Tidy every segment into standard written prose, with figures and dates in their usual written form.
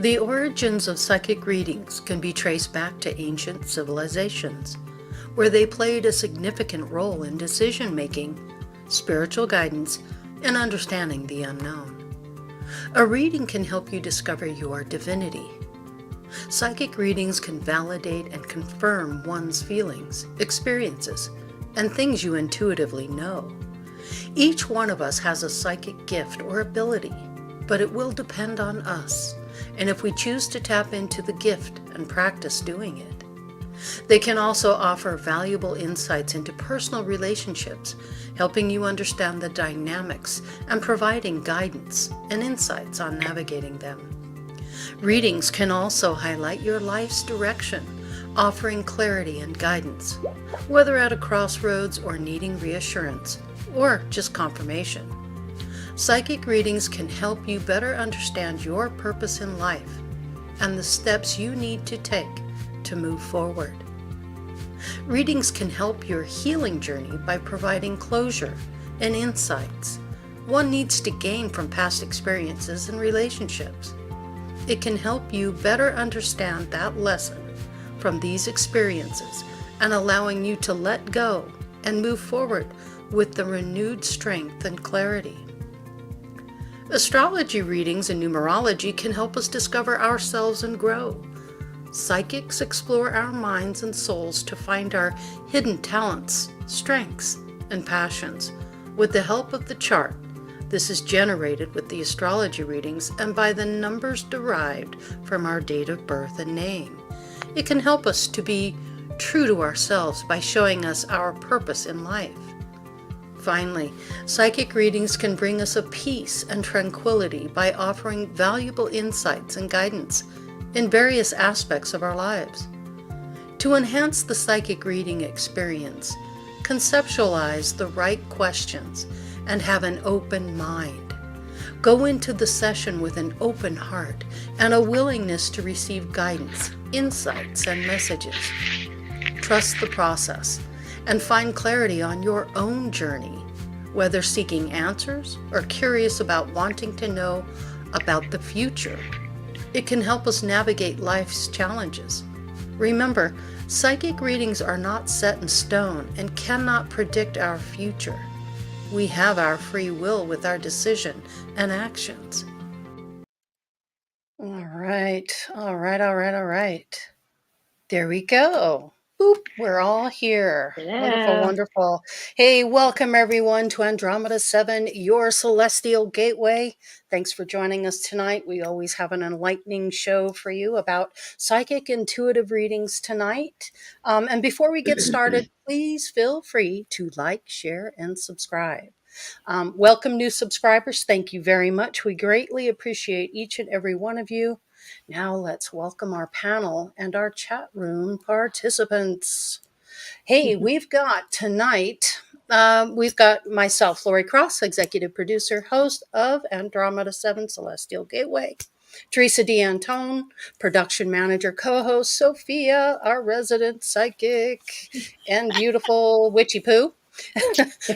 The origins of psychic readings can be traced back to ancient civilizations, where they played a significant role in decision-making, spiritual guidance, and understanding the unknown. A reading can help you discover your divinity. Psychic readings can validate and confirm one's feelings, experiences, and things you intuitively know. Each one of us has a psychic gift or ability, but it will depend on us, and if we choose to tap into the gift and practice doing it. They can also offer valuable insights into personal relationships, helping you understand the dynamics and providing guidance and insights on navigating them. Readings can also highlight your life's direction, offering clarity and guidance, whether at a crossroads or needing reassurance, or just confirmation. Psychic readings can help you better understand your purpose in life and the steps you need to take to move forward. Readings can help your healing journey by providing closure and insights one needs to gain from past experiences and relationships. It can help you better understand that lesson from these experiences and allowing you to let go and move forward with the renewed strength and clarity. Astrology readings and numerology can help us discover ourselves and grow. Psychics explore our minds and souls to find our hidden talents, strengths, and passions. With the help of the chart, this is generated with the astrology readings and by the numbers derived from our date of birth and name. It can help us to be true to ourselves by showing us our purpose in life. Finally, psychic readings can bring us a peace and tranquility by offering valuable insights and guidance in various aspects of our lives. To enhance the psychic reading experience, conceptualize the right questions and have an open mind. Go into the session with an open heart and a willingness to receive guidance, insights, and messages. Trust the process and find clarity on your own journey, whether seeking answers or curious about wanting to know about the future. It can help us navigate life's challenges. Remember, psychic readings are not set in stone and cannot predict our future. We have our free will with our decision and actions. All right. There we go. Boop, we're all here. Yeah. Wonderful. Hey, welcome everyone to Andromeda 7, your celestial gateway. Thanks for joining us tonight. We always have an enlightening show for you about psychic intuitive readings tonight. And before we get started, please feel free to like, share, and subscribe. Welcome new subscribers. Thank you very much. We greatly appreciate each and every one of you. Now let's welcome our panel and our chat room participants. Hey, we've got tonight, we've got myself, Lori Cross, executive producer, host of Andromeda 7 Celestial Gateway. Teresa D'Antone, production manager, co-host, Sophia, our resident psychic, and beautiful witchy poo.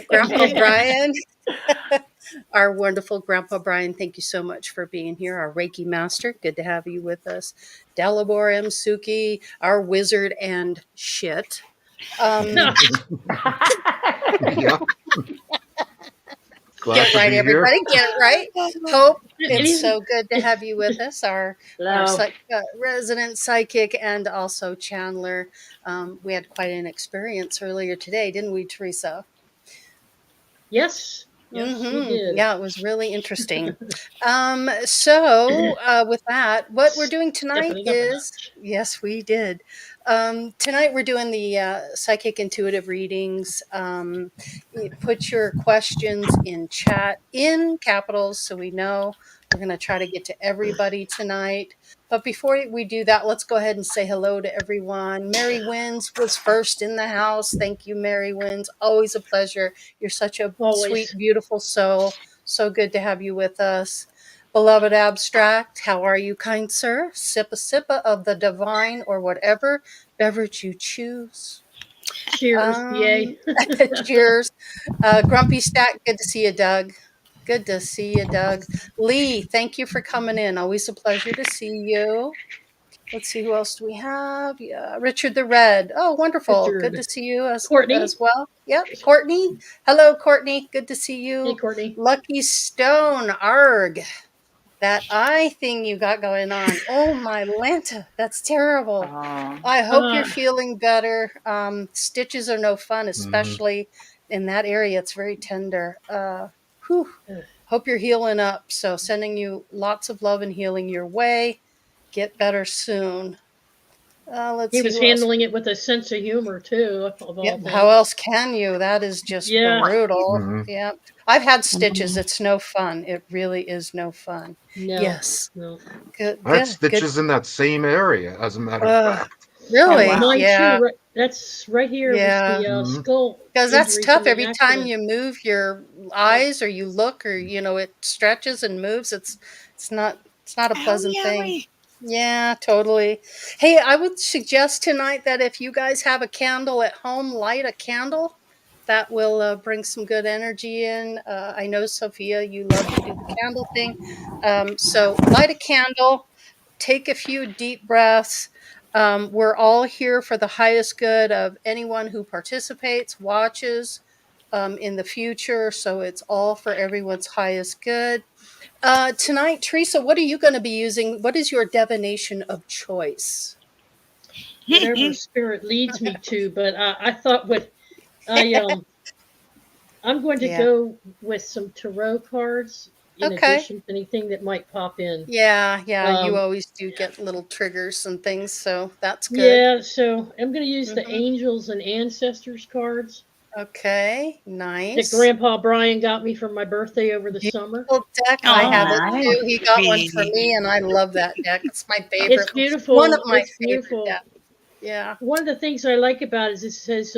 Grandpa Brian, our wonderful Grandpa Brian, thank you so much for being here. Our Reiki master, good to have you with us. Dalibor M. Suki, our wizard and shit. Yeah. Glad Get to right, be everybody. here. Get it right. Hope, it's so good to have you with us, our Hello. resident psychic and also Chandler. We had quite an experience earlier today, didn't we, Teresa? Yes. Yes, we did. Yeah, it was really interesting. So with that, what we're doing tonight Stepping it up a is, yes, we did. Tonight we're doing the psychic intuitive readings. Put your questions in chat in capitals so we know. We're going to try to get to everybody tonight. But before we do that, let's go ahead and say hello to everyone. Mary Wins was first in the house. Thank you, Mary Wins. Always a pleasure. You're such a Always. sweet, beautiful soul. So good to have you with us. Beloved Abstract, how are you, kind sir? Sippa of the divine or whatever beverage you choose. Cheers. Yay. Cheers. Grumpy Stack, good to see you, Doug. Good to see you, Doug. Lee, thank you for coming in. Always a pleasure to see you. Let's see, who else do we have? Yeah, Richard the Red. Oh, wonderful. Good to Richard. see you Courtney. as well. Yep, Courtney. Hello, Courtney. Good to see Hey, you. Courtney. Lucky Stone. Arg. That eye thing you got going on. Oh my Lanta, that's terrible. I hope you're feeling better. Stitches are no fun, especially in that area. It's very tender. Whew. Hope you're healing up. So sending you lots of love and healing your way. Get better soon. Let's He see was who else. handling it with a sense of humor too, of all Yep. things. How else can you? That is just Yeah. brutal. Yep. I've had stitches. It's no fun. It really is no fun. No. Yes. No. Good. I had Good. stitches in that same area, as a matter of fact. Really? wow. Mine Yeah. too. Right, that's right here Yeah. was the Mhm. skull Because that's injury tough. from an Every time accident. you move your eyes or you look or it stretches and moves. It's not a pleasant thing. Owie, Yeah, totally. Hey, I would suggest tonight that if you guys have a candle at home, light a candle. That will bring some good energy in. I know, Sophia, you love to do the candle thing. So light a candle, take a few deep breaths. We're all here for the highest good of anyone who participates, watches in the future. So it's all for everyone's highest good. Tonight, Teresa, what are you going to be using? What is your divination of choice? Whatever spirit leads me to, but I thought I'm going to Yeah. go with some tarot cards in Okay. addition to anything that might pop in. Yeah, you Um, always do get little triggers and things, so that's good. yeah, so I'm going to use the Mhm. angels and ancestors cards Okay, that nice. Grandpa Brian got me for my birthday over the summer. Beautiful deck. I Oh, have it nice. too. He got one for Sweetie. me, and I love that deck. It's my It's favorite. One of beautiful. my It's favorite beautiful. decks. Yeah. One of the things I like about it is it says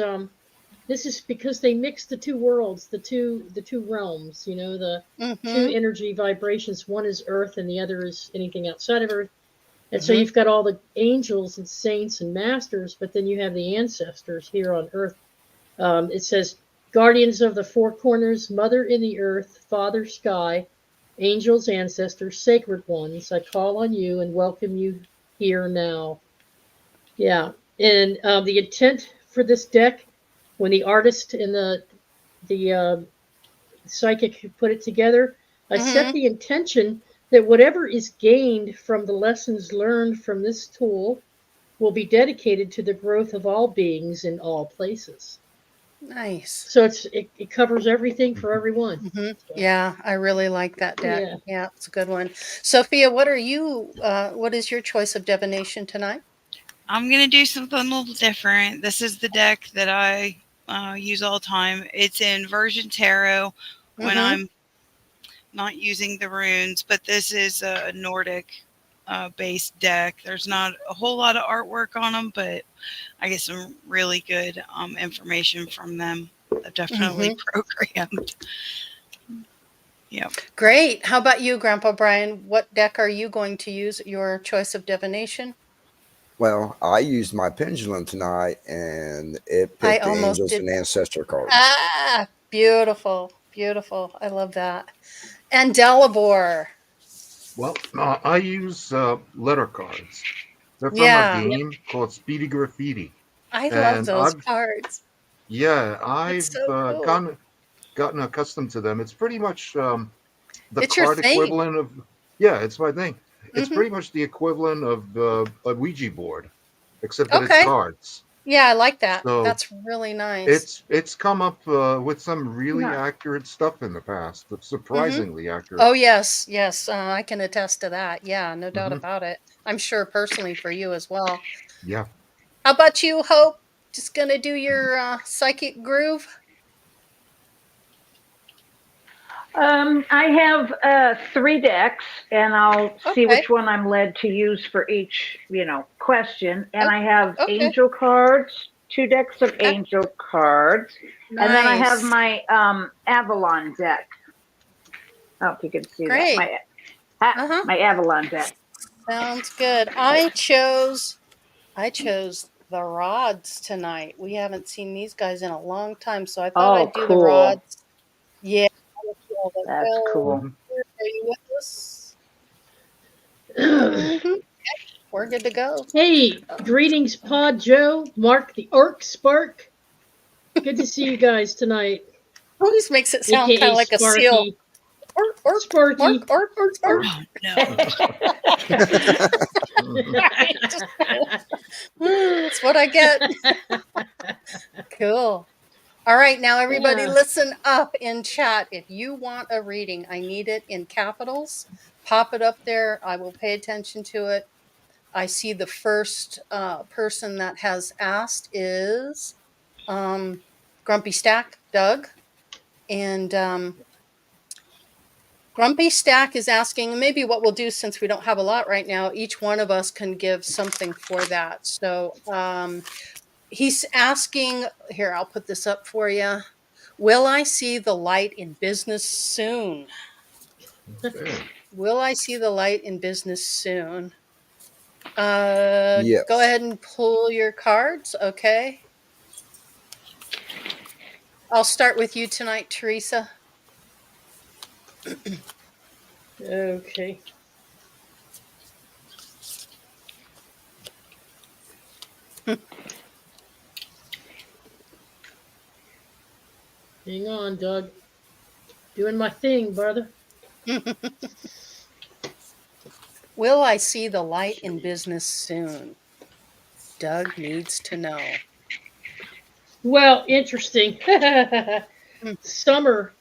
this is because they mix the two worlds, the two realms, the two Mm-hmm. energy vibrations. One is earth and the other is anything outside of earth. And so Mm-hmm. you've got all the angels and saints and masters, but then you have the ancestors here on earth. It says guardians of the four corners, mother in the earth, father sky, angels, ancestors, sacred ones, I call on you and welcome you here now. Yeah, and the intent for this deck, when the artist and the psychic put it together, I set Mm-hmm. the intention that whatever is gained from the lessons learned from this tool will be dedicated to the growth of all beings in all places. Nice. So it covers everything for everyone. Mm-hmm. So, Yeah, I really like that deck. yeah. Yeah, it's a good one. Sophia, what is your choice of divination tonight? I'm going to do something a little different. This is the deck that I use all the time. It's inversion tarot when Mm-hmm. I'm not using the runes, but this is a Nordic based deck. There's not a whole lot of artwork on them, but I get some really good information from them. They're definitely programmed. Yep. Great. How about you, Grandpa Brian? What deck are you going to use? Your choice of divination? Well, I used my pendulum tonight and it I picked the almost angels did. and ancestor cards. Ah, beautiful. Beautiful. I love that. And Delabor. Well, I use letter cards. They're from a Yeah, Yep. game called Speedy Graffiti, I love and those cards. It's I've so cool. gotten accustomed to them. It's pretty much the It's your card thing. equivalent of, yeah, it's my thing. It's Hmm. pretty much the equivalent of a Ouija board, except that it's Okay. cards. Yeah, I like that. So That's really nice. it's come up with some really Nice. accurate stuff in the past. It's Hmm. surprisingly accurate. Oh, yes. Yes. I can attest to that. Yeah, no doubt Hmm. about it. I'm sure personally for you as well. Yeah. How about you, Hope? Just gonna do your psychic groove? I have three decks, and I'll see Okay. which one I'm led to use for each, question. And Oh, I have okay. angel cards, two decks of Okay. angel cards, and then I have Nice. my Avalon deck. I don't know if you can see that. Great. Uh-huh. My Avalon deck. Sounds good. I chose the rods tonight. We haven't seen these guys in a long time, so I thought Oh, I'd do the cool. rods. Yeah, That's cool. Mhm. Are you with us? Mhm. We're good to go. Hey, greetings, Pod Joe, Mark the Arc Spark. Good to see you guys tonight. Always makes it sound kind AKA of like a seal. Sparky. Ork, Sparky. ork. Oh no. That's what I get. Cool. All right, now everybody Yeah. listen up in chat. If you want a reading, I need it in capitals. Pop it up there. I will pay attention to it. I see the first person that has asked is Grumpy Stack, Doug. And Grumpy Stack is asking maybe what we'll do since we don't have a lot right now. Each one of us can give something for that. So he's asking, here, I'll put this up for you. Will I see the light in business soon? Okay. Will I see the light in business soon? Yes. Go ahead and pull your cards. Okay. I'll start with you tonight, Teresa. Okay. Hang on, Doug. Doing my thing, brother. Will I see the light in business soon? Doug needs to know. Well, interesting. Summer.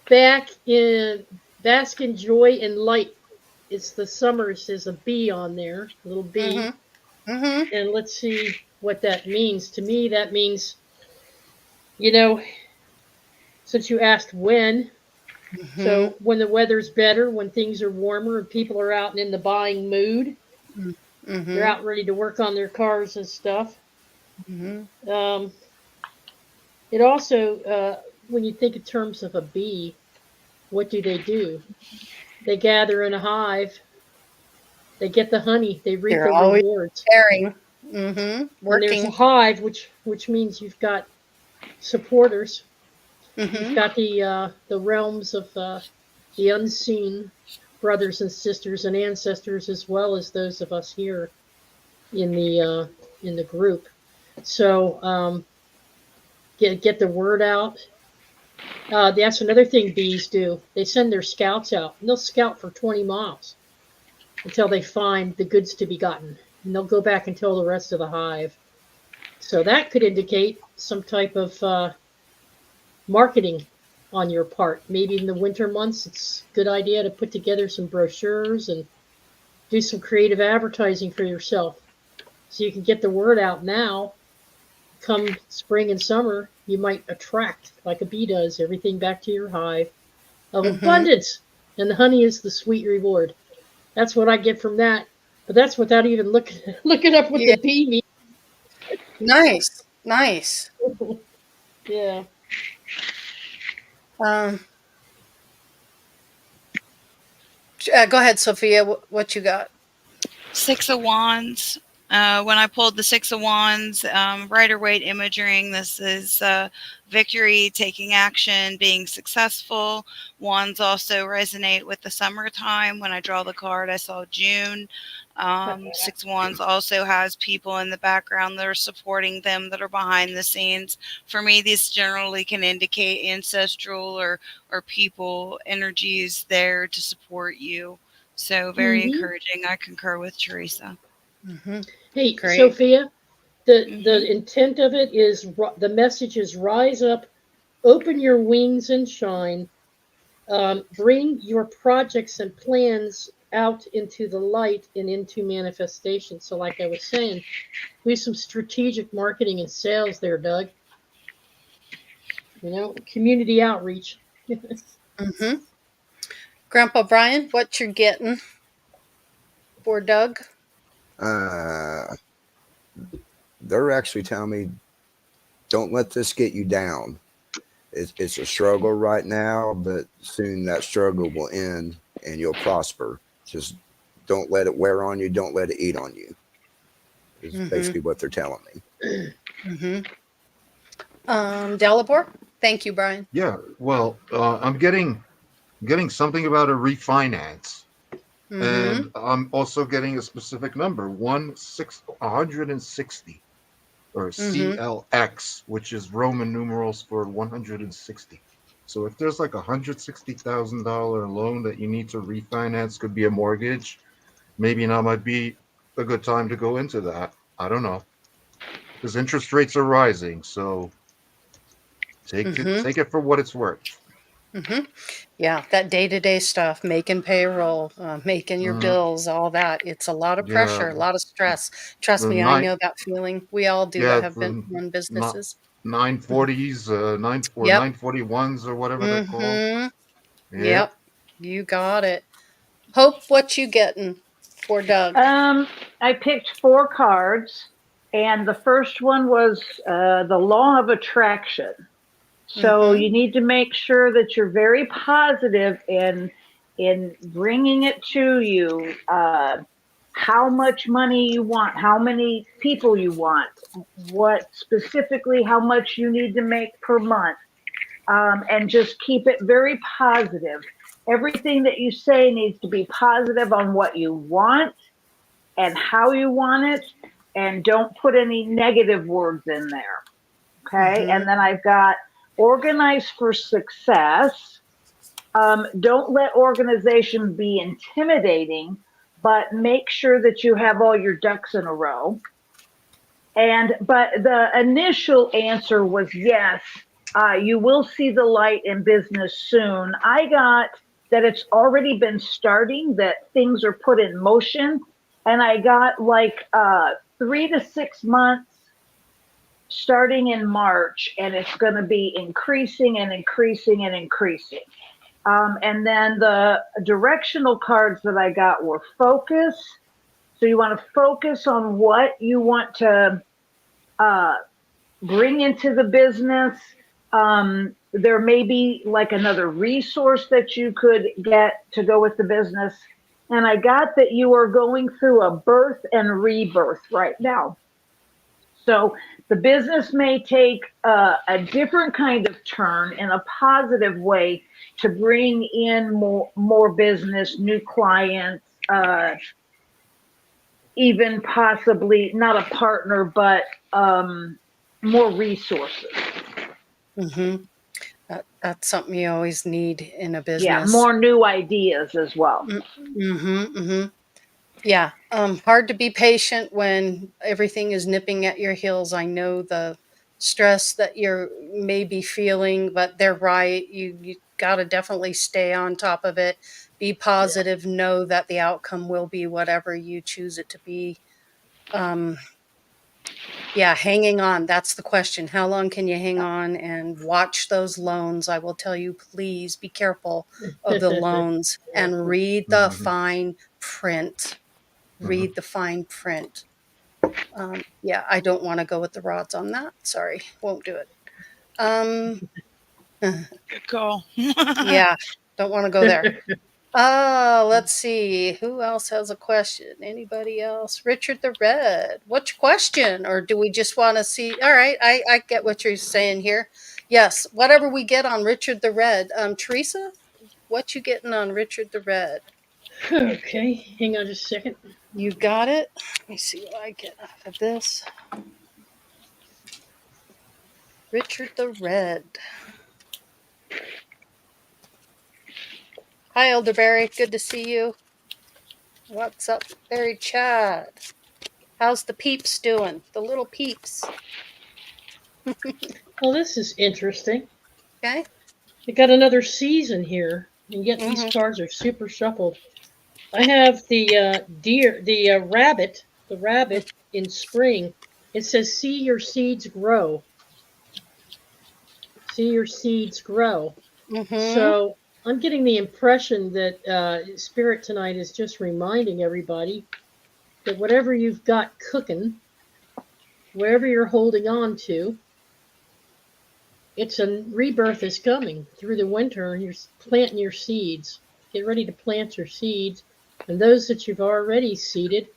Back in Bask in Joy and Light. It's the summers. There's a B on there, a little B. Mm-hmm. Mm-hmm. And let's see what that means. To me, that means, you know, since you asked when, so when the weather's better, when things are warmer, and people are out and in the buying mood, Mm-hmm. they're out ready to work on their cars and stuff. Mm-hmm. It also, when you think in terms of a bee, what do? They gather in a hive. They get the honey. They reap They're the always rewards. preparing. Mm-hmm. When there's a Working. hive, which means you've got supporters. You've Mm-hmm. got the realms of the unseen brothers and sisters and ancestors, as well as those of us here in the group. So get the word out. That's another thing bees do. They send their scouts out, and they'll scout for 20 miles until they find the goods to be gotten, and they'll go back and tell the rest of the hive. So that could indicate some type of marketing on your part. Maybe in the winter months, it's a good idea to put together some brochures and do some creative advertising for yourself so you can get the word out now. Come spring and summer, you might attract, like a bee does, everything back to your hive of Mm-hmm. abundance. And the honey is the sweet reward. That's what I get from that. But that's without even looking up what Yeah. the bee means. Nice. Nice. Yeah. Go ahead, Sophia. What you got? Six of Wands. When I pulled the Six of Wands, Rider-Waite imaging, this is victory, taking action, being successful. Wands also resonate with the summertime. When I draw the card, I saw June. Six of Wands also has people in the background that are supporting them, that are behind the scenes. For me, these generally can indicate ancestral or people energies there to support you. So very encouraging. I concur with Teresa. Mm-hmm. Hey, Great. Sophia, the intent of it is, the message is rise up, open your wings and shine, bring your projects and plans out into the light and into manifestation. So like I was saying, do some strategic marketing and sales there, Doug. Community outreach. Mm-hmm. Grandpa Brian, what you're getting for Doug? They're actually telling me, don't let this get you down. It's a struggle right now, but soon that struggle will end and you'll prosper. Just don't let it wear on you. Don't let it eat on you. Is basically what they're telling me. Mm-hmm. Dalibor? Thank you, Brian. Yeah, well, I'm getting something about a refinance, Mm-hmm. and I'm also getting a specific number, 160, or Mm-hmm. CLX, which is Roman numerals for 160. So if there's like $160,000 loan that you need to refinance, could be a mortgage, maybe now might be a good time to go into that. I don't know, because interest rates are rising, so Mm-hmm. take it for what it's worth. Mm-hmm. Yeah, that day-to-day stuff, making payroll, making your Mhm. bills, all that. It's a lot of Yeah, pressure, a lot of stress. Trust the me, I nine, know that feeling. We all do that yeah, have been the run not businesses. 940s, Yep. 941s or whatever they're called. Mm-hmm. Yep. Yep. You got it. Hope, what you getting for Doug? I picked 4 cards, and the first one was the law of attraction. So Mm-hmm. you need to make sure that you're very positive in bringing it to you. How much money you want, how many people you want, what specifically how much you need to make per month, and just keep it very positive. Everything that you say needs to be positive on what you want and how you want it, and don't put any negative words in there. Okay. Mm-hmm. And then I've got organize for success. Don't let organization be intimidating, but make sure that you have all your ducks in a row. But the initial answer was yes. You will see the light in business soon. I got that it's already been starting, that things are put in motion, and I got like 3 to 6 months starting in March, and it's going to be increasing and increasing and increasing. And then the directional cards that I got were focus. So you want to focus on what you want to uh, bring into the business. There may be like another resource that you could get to go with the business. And I got that you are going through a birth and rebirth right now. So the business may take a different kind of turn in a positive way to bring in more business, new clients, even possibly not a partner, but more resources. Mm-hmm. That's something you always need in a Yeah, business. more new ideas as well. Mm-hmm. Mm-hmm. Yeah. Hard to be patient when everything is nipping at your heels. I know the stress that you're maybe feeling, but they're right. You gotta definitely stay on top of it. Be Yeah. positive. Know that the outcome will be whatever you choose it to be. Um, yeah, hanging on. That's the question. How long can you hang on and watch those loans? I will tell you, please be careful of the loans and read the Hmm. fine print. Hmm. Read the fine print. Yeah, I don't want to go with the rods on that. Sorry, won't do it. Um, Good call. yeah, don't want to go there. Let's see. Who else has a question? Anybody else? Richard the Red. What's your question? Or do we just want to see? All right, I get what you're saying here. Yes, whatever we get on Richard the Red. Teresa, what you getting on Richard the Red? Okay, hang on just a second. You got it? Let me see what I get out of this. Richard the Red. Hi, Elderberry. Good to see you. What's up, Barry Chad? How's the peeps doing? The little peeps. Well, this is interesting. Okay. We got another season here, and yet these Mm-hmm. cards are super shuffled. I have the the rabbit in spring. It says, "See your seeds grow. See your seeds grow." Mm-hmm. So I'm getting the impression that Spirit tonight is just reminding everybody that whatever you've got cooking, wherever you're holding on to, it's a rebirth is coming through the winter. You're planting your seeds. Get ready to plant your seeds, and those that you've already seeded,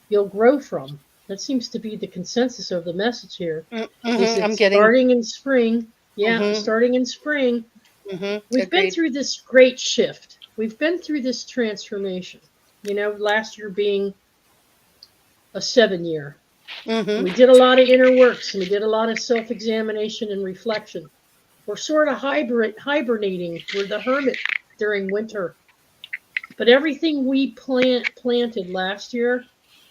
you'll grow from. That seems to be the consensus of the message here. Is I'm it getting. starting in spring? Yeah, Mhm. starting in spring. We've been Agreed. through this great shift. We've been through this transformation. You know, last year being a 7-year. Mhm. We did a lot of inner works and we did a lot of self-examination and reflection. We're sort of hibernating. We're the hermit during winter. But everything we planted last year,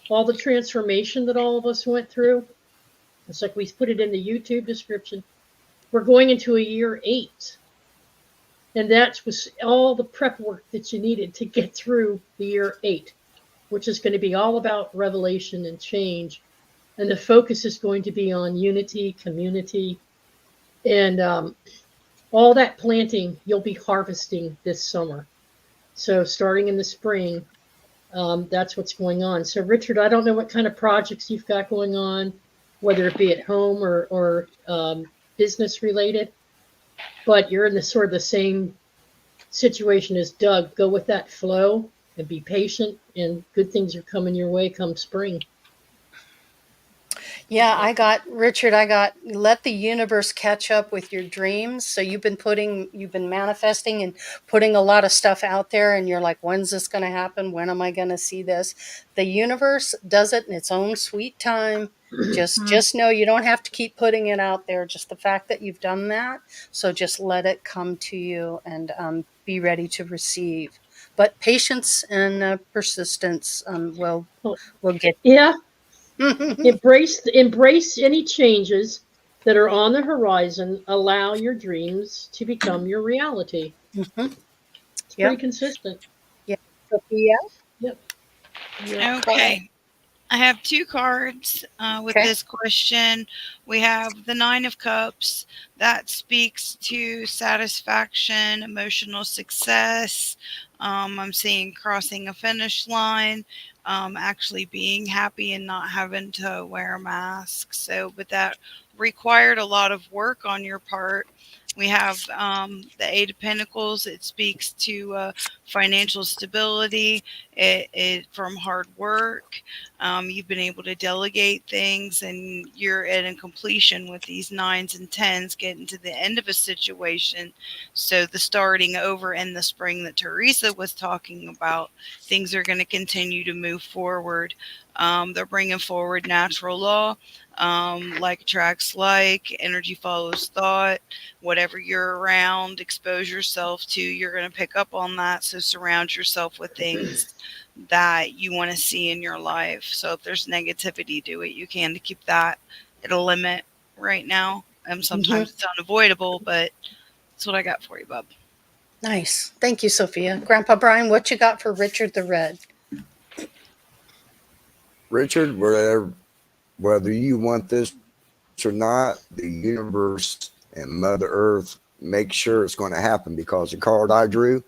all the transformation that all of us went through, it's like we put it in the YouTube description. We're going into a year 8. And that was all the prep work that you needed to get through the year 8, which is going to be all about revelation and change. And the focus is going to be on unity, community, and all that planting you'll be harvesting this summer. So starting in the spring, that's what's going on. So Richard, I don't know what kind of projects you've got going on, whether it be at home or business related, but you're in the sort of the same situation as Doug. Go with that flow and be patient, and good things are coming your way come spring. Yeah, Richard, let the universe catch up with your dreams. So you've been manifesting and putting a lot of stuff out there, and you're like, when's this going to happen? When am I going to see this? The universe does it in its own sweet time. Just know you don't have to keep putting it out there. Just the fact that you've done that. So just let it come to you and be ready to receive. But patience and persistence will get. Yeah, embrace any changes that are on the horizon. Allow your dreams to become your reality. Mhm. It's Yep. pretty consistent. Yeah, Sophia. Yep. Okay. I have 2 cards with Okay. this question. We have the 9 of Cups. That speaks to satisfaction, emotional success. I'm seeing crossing a finish line, actually being happy and not having to wear a mask. So, but that required a lot of work on your part. We have the 8 of Pentacles. It speaks to financial stability, it from hard work. You've been able to delegate things, and you're at a completion with these 9s and 10s, getting to the end of a situation. So the starting over in the spring that Teresa was talking about, things are going to continue to move forward. They're bringing forward natural law. Like attracts like, energy follows thought. Whatever you're around, expose yourself to, you're going to pick up on that. So surround yourself with things that you want to see in your life. So if there's negativity to it, you can to keep that at a limit right now. Sometimes it's unavoidable, but that's what I got for you, bub. Nice. Thank you, Sophia. Grandpa Brian, what you got for Richard the Red? Richard, whether you want this or not, the universe and Mother Earth make sure it's going to happen, because the card I drew,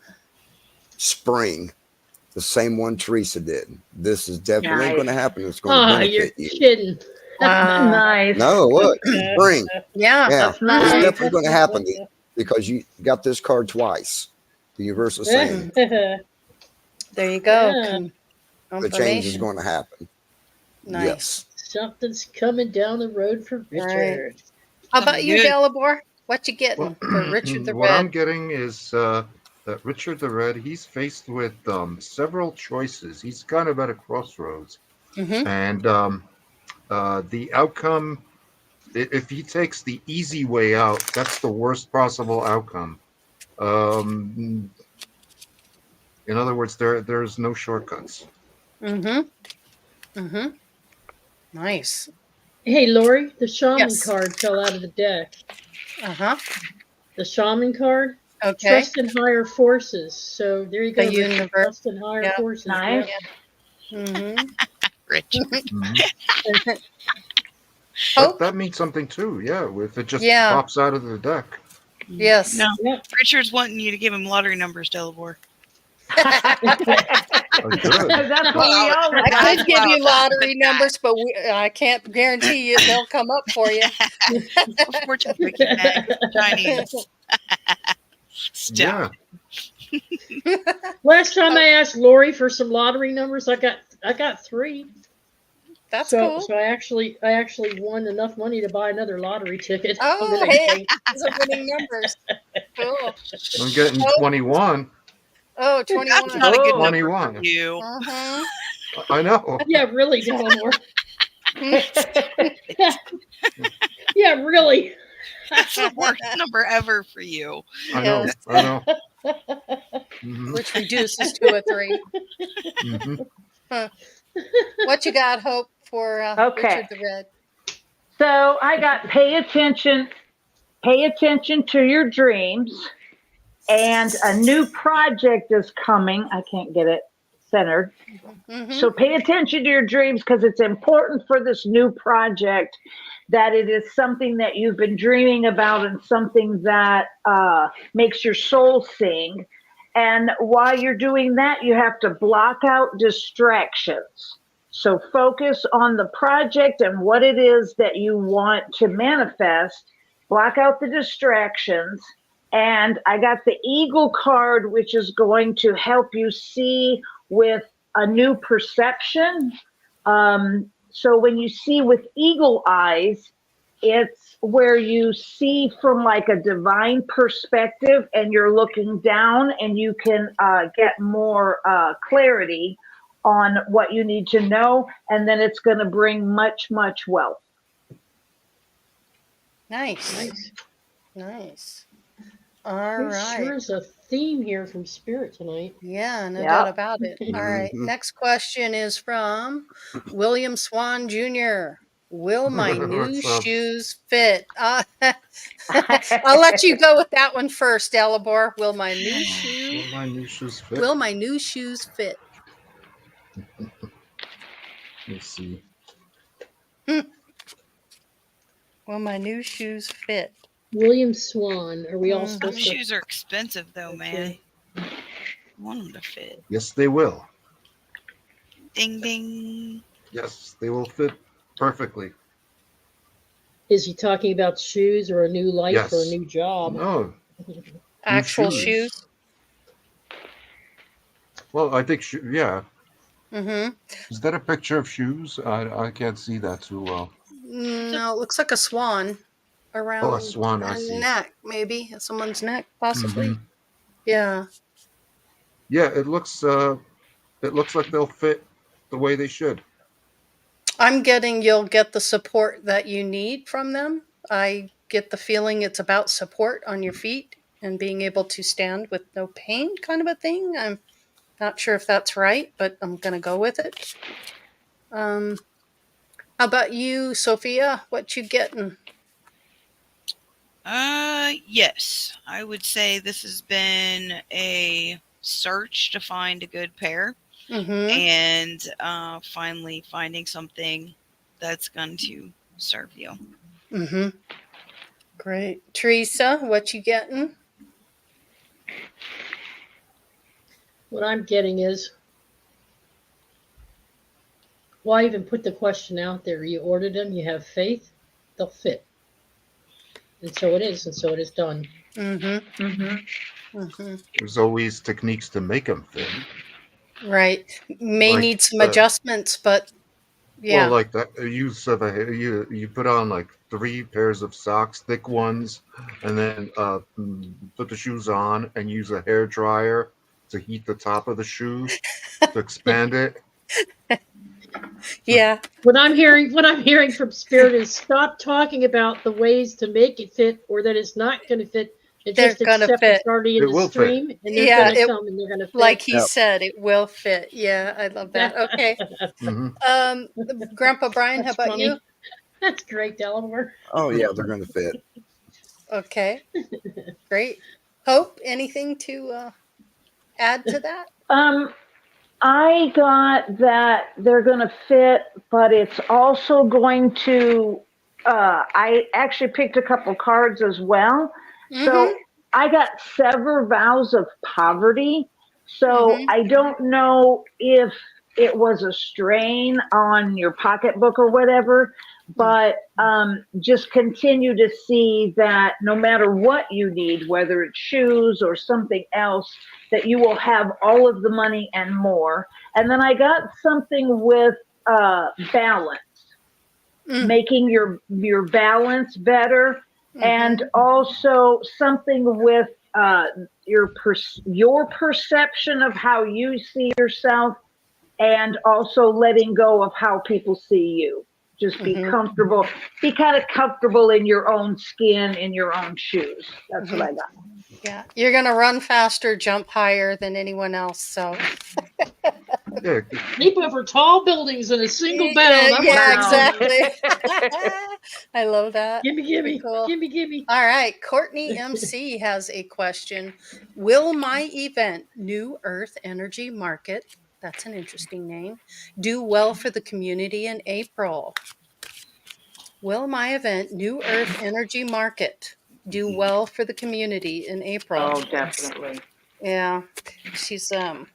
spring, the same one Teresa did. This is definitely Nice. going to happen. It's going to benefit You're you. kidding. Wow. Nice. No, look, spring. Yeah. Yeah, That's it's nice. definitely going to happen because you got this card twice. The universe is saying There you go. Yeah. the change is Confirmation. going to happen. Nice. Yes. Something's coming down the road for Richard. How about you, Good. Delabor? What you getting Well, for Richard the what I'm Red? getting is that Richard the Red, he's faced with several choices. He's kind of at a crossroads. Mm-hmm. And the outcome, if he takes the easy way out, that's the worst possible outcome. In other words, there's no shortcuts. Mm-hmm. Mm-hmm. Nice. Hey, Lori, the shaman Yes. card fell out of the deck. Uh-huh. The shaman card, Okay. trust in higher forces. So there you go, The Richard. universe. Trust in higher Yep. forces. Nice. Yep. Mm-hmm. Richard. That means something too, yeah, if it just Yeah. pops out of the deck. Yes. No, Yep. Richard's wanting you to give him lottery numbers, Delabor. Oh, good. That's what we all would I like. could give you lottery numbers, but I can't guarantee you they'll come up for you. Fortune cookie bag, Chinese. Stop. Yeah. Last time I asked Lori for some lottery numbers, I got 3. That's so cool. so I actually won enough money to buy another lottery ticket. I'm Oh, gonna hey, go. those are winning numbers. Cool. I'm getting Oh, 21. oh, That's 21. not a good Oh. number for 21. you. Mm-hmm. I know. Yeah, really, Delmore. Yeah, really. That's the worst number ever for you. I know. Yes, I know. Hmm. which reduces to a 3. Hmm. Huh. What you got, Hope, for Okay. Richard the Red? So I got pay attention to your dreams, and a new project is coming. I can't get it centered. Mm-hmm. So pay attention to your dreams, because it's important for this new project that it is something that you've been dreaming about and something that makes your soul sing. And while you're doing that, you have to block out distractions. So focus on the project and what it is that you want to manifest. Block out the distractions. And I got the Eagle card, which is going to help you see with a new perception. So when you see with eagle eyes, it's where you see from like a divine perspective, and you're looking down, and you can get more clarity on what you need to know, and then it's going to bring much, much wealth. Nice. Nice. All There right. sure is a theme here from Spirit tonight. Yeah, no Yep. doubt about it. All right. Mhm. Next question is from William Swan Jr. Will my new What's up? shoes fit? I'll let you go with that one first, Elabor. Will my new shoes Will my new shoes fit? Will my new shoes fit? Let's see. Will my new shoes fit? William Swan. Are we all Mhm. supposed Those to? shoes are expensive though, man. Okay. I want them to fit. Yes, they will. Ding ding. Yes, they will fit perfectly. Is he talking about shoes or a new life or a Yes. new job? No, Actual shoes. shoes? Well, I think, yeah. Mm-hmm. Is that a picture of shoes? I can't see that too well. No, it looks like a swan around Oh, a swan, I a see. neck, maybe. Someone's neck, possibly. Mhm. Yeah. Yeah, it looks like they'll fit the way they should. I'm getting you'll get the support that you need from them. I get the feeling it's about support on your feet and being able to stand with no pain, kind of a thing. I'm not sure if that's right, but I'm going to go with it. How about you, Sophia? What you getting? Yes. I would say this has been a search to find a good pair, Mm-hmm. and finally finding something that's going to serve you. Mm-hmm. Great. Teresa, what you getting? What I'm getting is, why even put the question out there? You ordered them, you have faith, they'll fit. And so it is, and so it is done. Mm-hmm. Mm-hmm. Mm-hmm. There's always techniques to make them fit. Right. May Like, need some adjustments, but yeah. Well, like that, you put on like 3 pairs of socks, thick ones, and then put the shoes on and use a hair dryer to heat the top of the shoe to expand it. Yeah. What I'm hearing from Spirit is, stop talking about the ways to make it fit or that it's not going to fit. And They're just gonna accept fit. it's already in It the will fit. stream, and they're Yeah, going to it- come and they're going to fit. Like he Yep. said, it will fit. Yeah, I love that. Okay. Hmm. Grandpa Brian, how That's about funny. you? That's great, Delaware. Oh yeah, they're going to fit. Okay. Great. Hope, anything to add to that? I got that they're going to fit, but it's also going to, I actually picked a couple cards as well. So I got sever vows of poverty. So Mhm. I don't know if it was a strain on your pocketbook or whatever, but just continue to see that no matter what you need, whether it's shoes or something else, that you will have all of the money and more. And then I got something with balance, Mm. making your balance better, and also something with your perception of how you see yourself, and also letting go of how people see you. Just be comfortable. Be kind of comfortable in your own skin, in your own shoes. That's what I got. Yeah, you're gonna run faster, jump higher than anyone else. So Yeah, Leap over tall buildings in a single yeah, bound. I'm yeah, Wow. exactly. I love that. Gimme, Pretty gimme, cool. gimme, gimme. All right, Courtney MC has a question. Will my event, New Earth Energy Market, that's an interesting name, do well for the community in April? Will my event, New Earth Energy Market, do well for the community in April? Oh, definitely. Yeah, she's a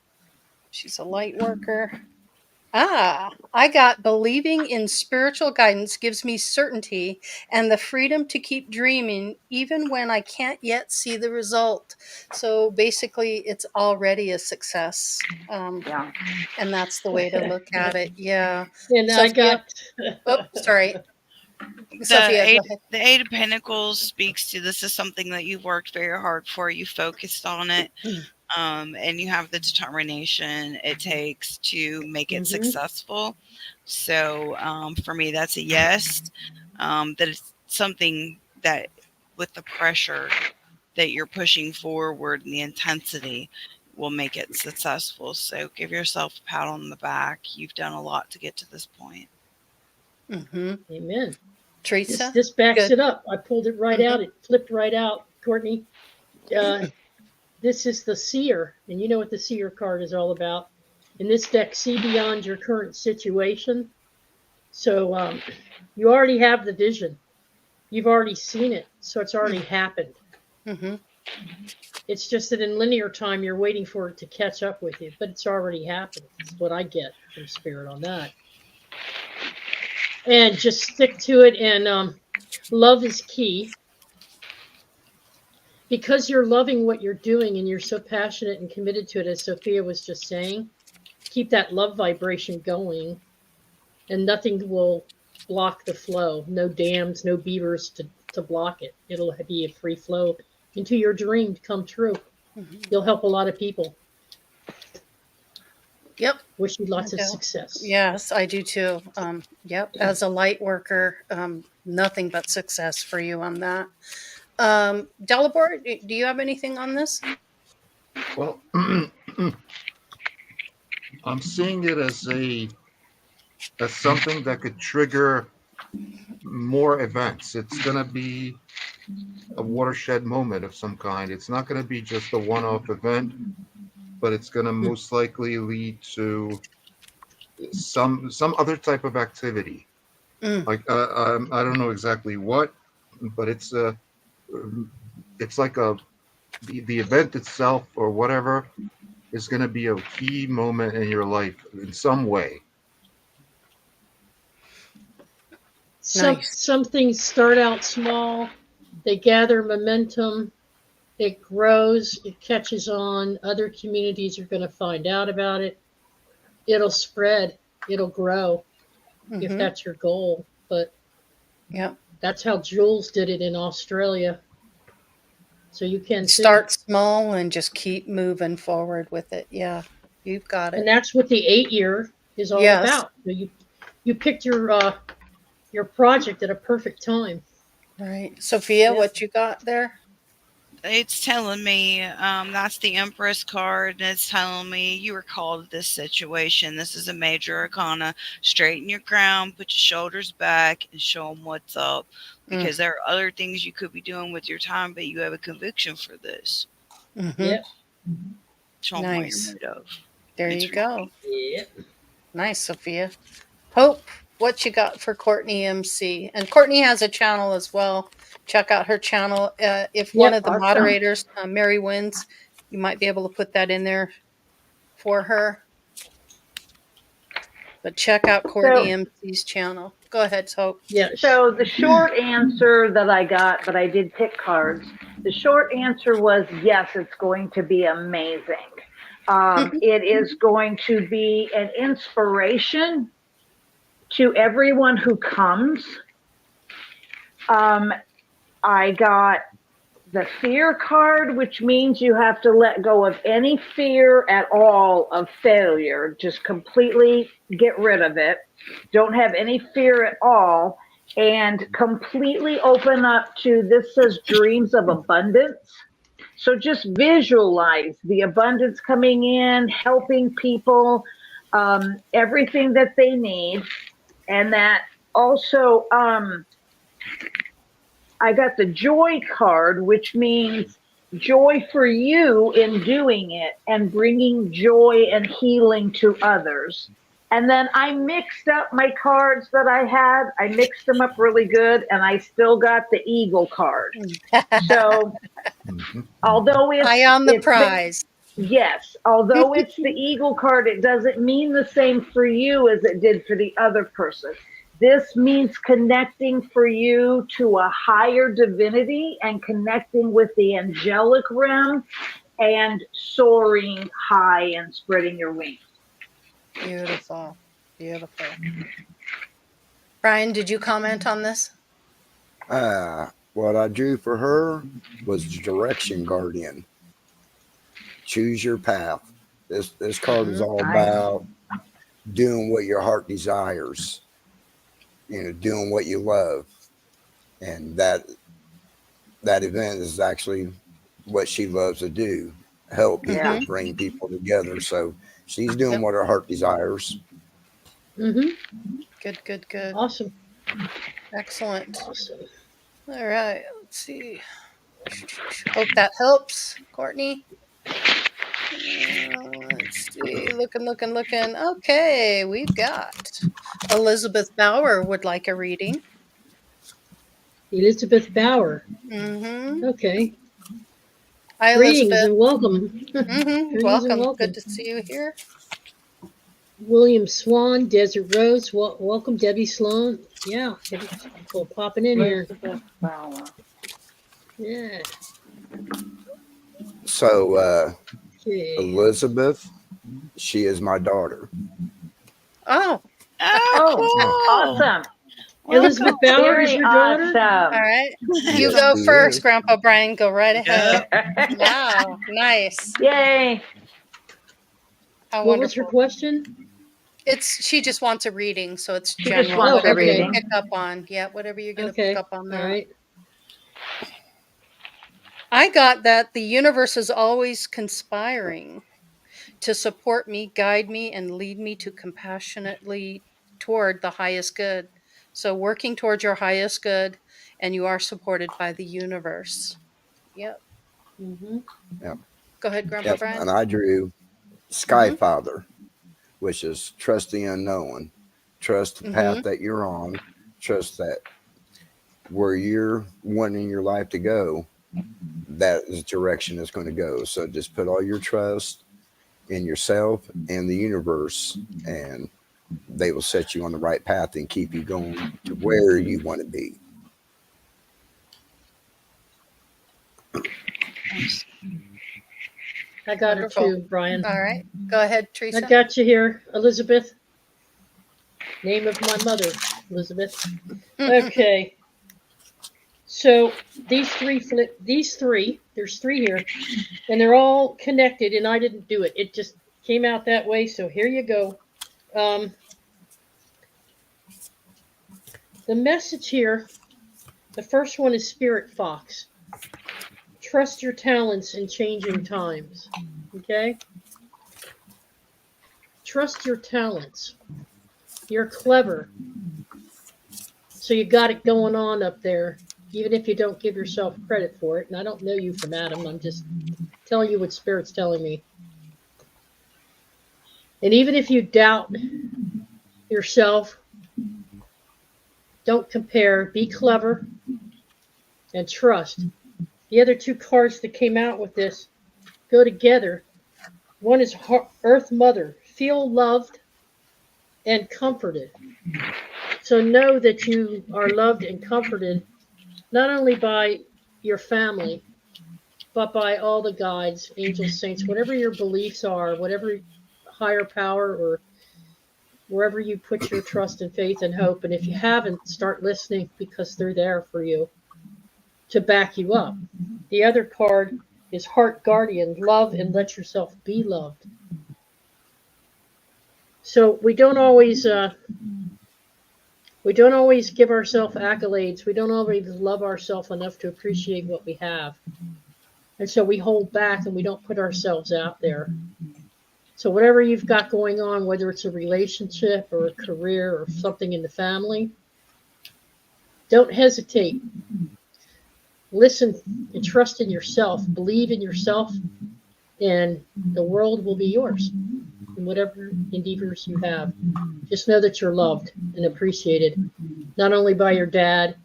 light worker. I got believing in spiritual guidance gives me certainty and the freedom to keep dreaming even when I can't yet see the result. So basically, it's already a success. Yeah. And that's the way to look at it. Yeah. And I Sophia, got oh, sorry. The Sophia, go eight, ahead. the Eight of Pentacles speaks to this is something that you've worked very hard for. You focused on it, and you have the determination it takes to make it successful. So for me, that's a yes. That it's something that, with the pressure that you're pushing forward and the intensity, will make it successful. So give yourself a pat on the back. You've done a lot to get to this point. Amen. Teresa? This backs Good. it up. I pulled it right out. It flipped right out, Courtney. This is the seer, and you know what the seer card is all about. In this deck, see beyond your current situation. So you already have the vision. You've already seen it, so it's already happened. It's just that in linear time, you're waiting for it to catch up with you, but it's already happened. That's what I get from Spirit on that. And just stick to it, and love is key. Because you're loving what you're doing and you're so passionate and committed to it, as Sophia was just saying, keep that love vibration going, and nothing will block the flow. No dams, no beavers to block it. It'll be a free flow into your dream to come true. You'll help a lot of people. Yep. Wish you lots of success. Yes, I do too. Yep. As a light worker, nothing but success for you on that. Delabor, do you have anything on this? well, I'm seeing it as something that could trigger more events. It's going to be a watershed moment of some kind. It's not going to be just a one-off event, but it's going to most likely lead to some other type of activity. Like I don't know exactly what, but it's like the event itself or whatever is going to be a key moment in your life in some way. Some things start out small, they gather momentum, it grows, it catches on, other communities are going to find out about it, it'll spread, it'll grow, if that's your goal. But that's how Jules did it in Australia. So you can start small and just keep moving forward with it. Yeah, you've got it. And that's what the 8-year is all about. So you picked your project at a perfect time. Right. Sophia, what you got there? It's telling me that's the Empress card, and it's telling me you were called to this situation. This is a major arcana. Straighten your crown, put your shoulders back, and show them what's up. Because there are other things you could be doing with your time, but you have a conviction for this. Yep. Show them what you're made of. There you go. Yep. Nice, Sophia. Hope, what you got for Courtney MC? And Courtney has a channel as well. Check out her channel. If one of the moderators, Mary wins, you might be able to put that in there for her. But check out Courtney MC's channel. Go ahead, Hope. Yeah. So the short answer that I got, but I did pick cards. The short answer was yes, it's going to be amazing. It is going to be an inspiration to everyone who comes. I got the fear card, which means you have to let go of any fear at all of failure. Just completely get rid of it. Don't have any fear at all. And completely open up to, this says dreams of abundance. So just visualize the abundance coming in, helping people, everything that they need. And that also, I got the joy card, which means joy for you in doing it and bringing joy and healing to others. And then I mixed up my cards that I had. I mixed them up really good, and I still got the eagle card. So although Eye on the it's prize. yes, although it's the eagle card, it doesn't mean the same for you as it did for the other person. This means connecting for you to a higher divinity and connecting with the angelic realm and soaring high and spreading your wings. Beautiful. Beautiful. Brian, did you comment on this? What I drew for her was direction guardian. Choose your path. This card is all about doing what your heart desires. Doing what you love, and that event is actually what she loves to do, help people, bring people together. So she's doing what her heart desires. Good. Awesome. Excellent. Awesome. All right. Let's see. Hope that helps, Courtney. Let's see. Looking. Okay, we've got Elizabeth Bauer would like a reading. Elizabeth Bauer. Okay. Hi, Greetings Elizabeth. and welcome. Welcome. Good to see you here. William Swan, Desert Rose. Welcome, Debbie Sloan. Yeah, people popping in here. Yeah. So Okay. Elizabeth, she is my daughter. Oh, Awesome. Elizabeth Bauer is Very your daughter? awesome. all right. You Yes, go she first, is. Grandpa Brian. Go right ahead. Wow, nice. Yay. How What was her wonderful. question? She just wants a reading, so it's She just general. wants a Whatever you reading. pick up on. Yeah, whatever you're gonna Okay. pick up on All that. right. I got that the universe is always conspiring to support me, guide me, and lead me to compassionately toward the highest good. So working towards your highest good, and you are supported by the universe. Yep. Yep. Go ahead, Grandpa Yep. Brian. And I drew Sky Father, which is trust the unknown, trust the path that you're on, trust that where you're wanting your life to go, that is the direction it's going to go. So just put all your trust in yourself and the universe, and they will set you on the right path and keep you going to where you want to be. I got Wonderful. her too, Brian. All right. Go ahead, I Teresa. got you here, Elizabeth. Name of my mother, Elizabeth. Okay. So these three, there's three here, and they're all connected, and I didn't do it. It just came out that way, so here you go. The message here, the first one is Spirit Fox. Trust your talents in changing times. Okay? Trust your talents. You're clever. So you got it going on up there, even if you don't give yourself credit for it. And I don't know you from Adam. I'm just telling you what Spirit's telling me. And even if you doubt yourself, don't compare. Be clever and trust. The other two cards that came out with this go together. One is Earth Mother. Feel loved and comforted. So know that you are loved and comforted not only by your family, but by all the guides, angels, saints, whatever your beliefs are, whatever higher power or wherever you put your trust and faith and hope. And if you haven't, start listening, because they're there for you to back you up. The other card is Heart Guardian, love and let yourself be loved. So we don't always give ourselves accolades. We don't always love ourselves enough to appreciate what we have. And so we hold back and we don't put ourselves out there. So whatever you've got going on, whether it's a relationship or a career or something in the family, don't hesitate. Listen and trust in yourself. Believe in yourself, and the world will be yours in whatever endeavors you have. Just know that you're loved and appreciated, not only by your dad,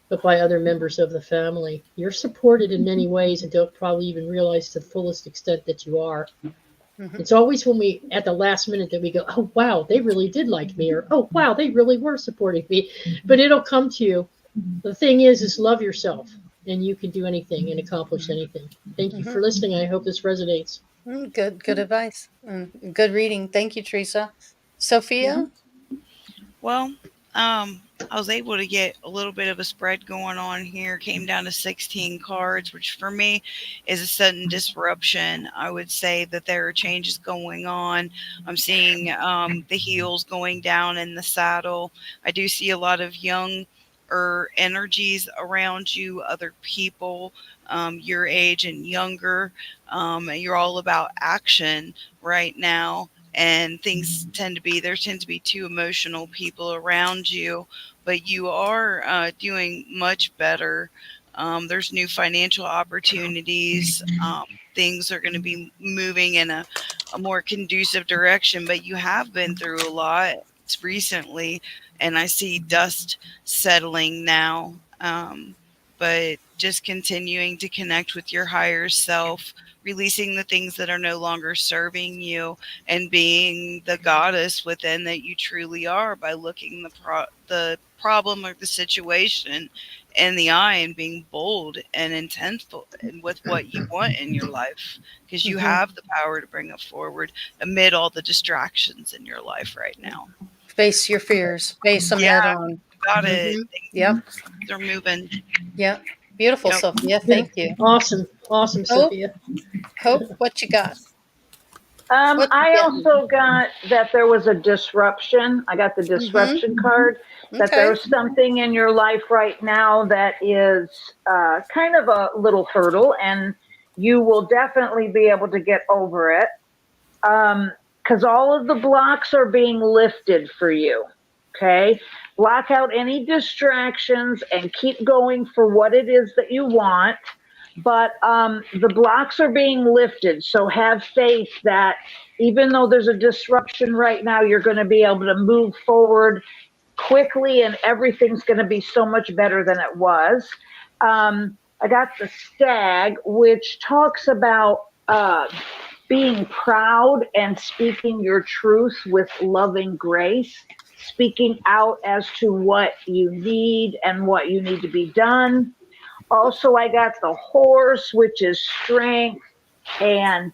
but by other members of the family. You're supported in many ways and don't probably even realize to the fullest extent that you are. Mhm. It's always when we, at the last minute, that we go, oh, wow, they really did like me, or, oh, wow, they really were supporting me. But it'll come to you. The thing is love yourself, and you can do anything and accomplish anything. Thank you for listening. I hope this resonates. Good advice. Good reading. Thank you, Teresa. Sophia? Well, I was able to get a little bit of a spread going on here. Came down to 16 cards, which for me is a sudden disruption. I would say that there are changes going on. I'm seeing the heels going down in the saddle. I do see a lot of young energies around you, other people your age and younger. You're all about action right now. And there tend to be two emotional people around you, but you are doing much better. There's new financial opportunities. Things are going to be moving in a more conducive direction, but you have been through a lot recently, and I see dust settling now. But just continuing to connect with your higher self, releasing the things that are no longer serving you, and being the goddess within that you truly are by looking the problem or the situation in the eye and being bold and intentful with what you want in your life, because you have the power to bring it forward amid all the distractions in your life right now. Face your fears. Face them head on. Got it. Yep. They're moving. Yep. Beautiful, Yep. Sophia. Thank you. Awesome, Sophia. Hope, what you got? I also got that there was a disruption. I got the disruption card, that Okay. there's something in your life right now that is kind of a little hurdle, and you will definitely be able to get over it, because all of the blocks are being lifted for you. Okay? Block out any distractions and keep going for what it is that you want. But the blocks are being lifted. So have faith that even though there's a disruption right now, you're going to be able to move forward quickly, and everything's going to be so much better than it was. I got the stag, which talks about being proud and speaking your truth with loving grace, speaking out as to what you need and what you need to be done. Also, I got the horse, which is strength and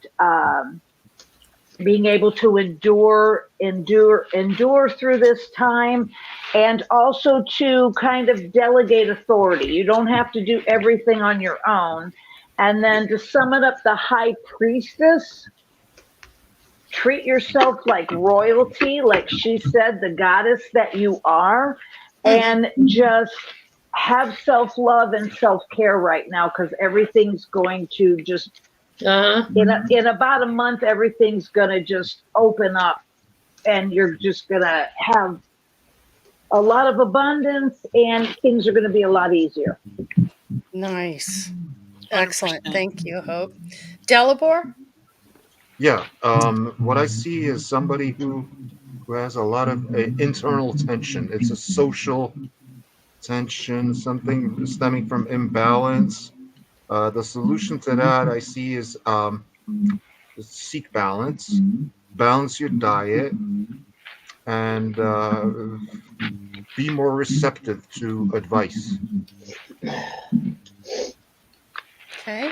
being able to endure through this time, and also to kind of delegate authority. You don't have to do everything on your own. And then to sum it up, the high priestess, treat yourself like royalty, like she said, the goddess that you are, and just have self-love and self-care right now, because everything's going to just in about a month, everything's going to just open up, and you're just going to have a lot of abundance, and things are going to be a lot easier. Nice. Excellent. Thank you, Hope. Dalibor? Yeah. What I see is somebody who has a lot of internal tension. It's a social tension, something stemming from imbalance. The solution to that I see is seek balance, balance your diet, and be more receptive to advice. Okay.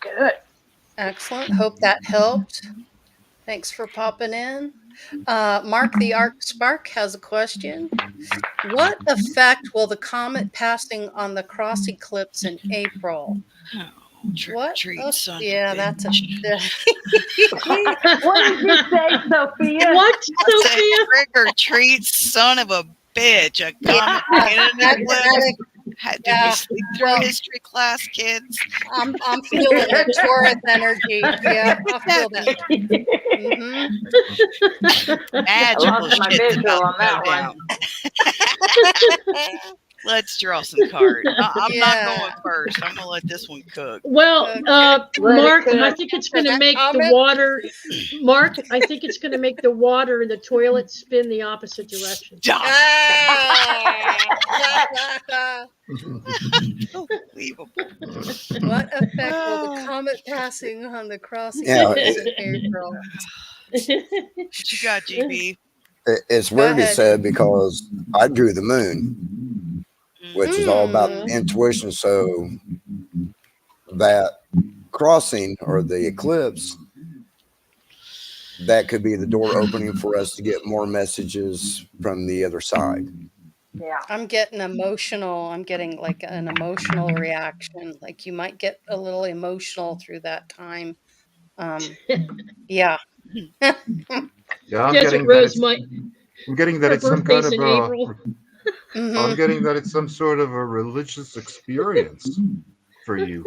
Good. Excellent. Hope that helped. Thanks for popping in. Mark the Arc Spark has a question. What effect will the comet passing on the cross eclipse in April? Oh, trick or What? treat, Oh, son yeah, of a that's a. bitch. What did you say, Sophia? What, I said, Sophia? trick or treat, son of a bitch. A comet in an eclipse. Did we sleep through well, history class, kids? I'm feeling the Taurus energy. Yeah, I feel that. Mm-hmm. I Magical lost my shit's visual about on to that go one. down. Let's draw some cards. I'm not Yeah. going first. I'm gonna let this one cook. Well, Okay. Mark, Let it I cook. think it's For going to that make the comment? water. Mark, I think it's going to make the water in the toilet spin the opposite direction. Stop. Ah! Unbelievable. What effect will the comet passing on the cross Yeah, eclipse in April? What you got, GB? It's Go weird you ahead. said because I drew the moon, which is all about Mm. intuition. So that crossing or the eclipse, that could be the door opening for us to get more messages from the other side. Yeah. I'm getting emotional. I'm getting like an emotional reaction. Like you might get a little emotional through that time. Yeah. Yeah, I'm Desert getting that Rose it's might. I'm getting that Her it's some kind birthday's of in April. I'm Mm-hmm. getting that it's some sort of a religious experience for you.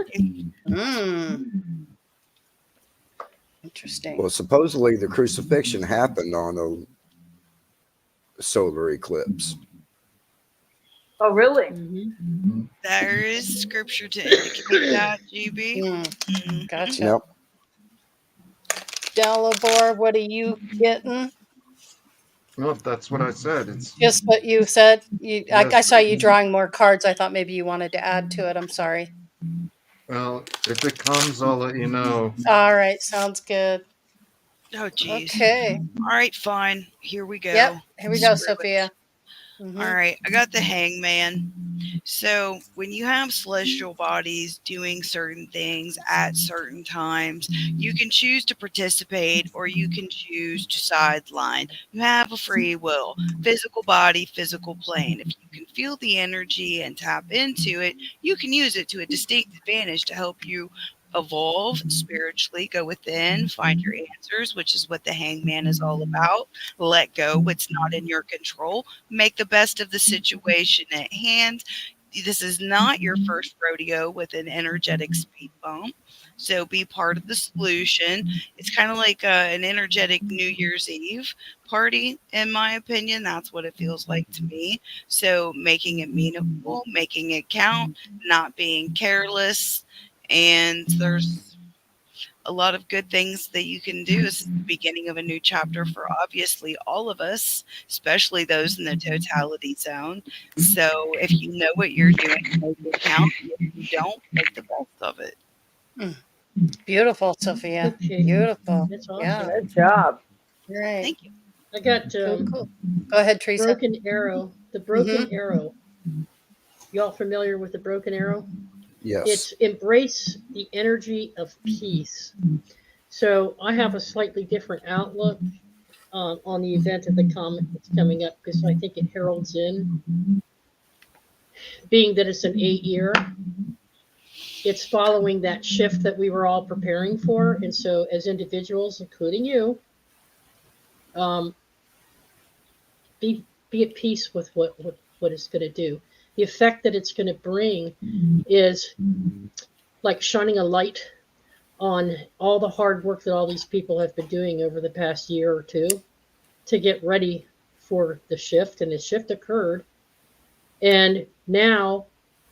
Mm. Interesting. Well, supposedly the crucifixion happened on a solar eclipse. Oh, really? Mhm. There is scripture to indicate that, GB. Mm. Gotcha. Yep. Delabor, what are you getting? No, that's what I said. It's Just what you said. I yes. saw you drawing more cards. I thought maybe you wanted to add to it. I'm sorry. Well, if it comes, I'll let you know. All right, sounds good. Oh, geez. Okay. All right, fine. Here we go. Yep. Here we go, Screw it. Sophia. Mhm. All right, I got the Hangman. So when you have celestial bodies doing certain things at certain times, you can choose to participate or you can choose to sideline. You have a free will, physical body, physical plane. If you can feel the energy and tap into it, you can use it to a distinct advantage to help you evolve spiritually, go within, find your answers, which is what the Hangman is all about. Let go what's not in your control, make the best of the situation at hand. This is not your first rodeo with an energetic speed bump. So be part of the solution. It's kind of like an energetic New Year's Eve party, in my opinion. That's what it feels like to me. So making it meaningful, making it count, not being careless. And there's a lot of good things that you can do. This is the beginning of a new chapter for obviously all of us, especially those in the totality zone. So if you know what you're doing, make it count. If you don't, make the best of it. Beautiful, Sophia. Okay. Beautiful. That's Yeah. awesome. Good job. Right. Thank you. I got Cool. Go ahead, Teresa. broken arrow. The broken arrow. Y'all familiar with the broken arrow? Yes. It's embrace the energy of peace. So I have a slightly different outlook on the event of the comet that's coming up because I think it heralds in, being that it's an 8-year, it's following that shift that we were all preparing for. And so as individuals, including you, be at peace with what it's going to do. The effect that it's going to bring is like shining a light on all the hard work that all these people have been doing over the past year or two to get ready for the shift. And the shift occurred. And now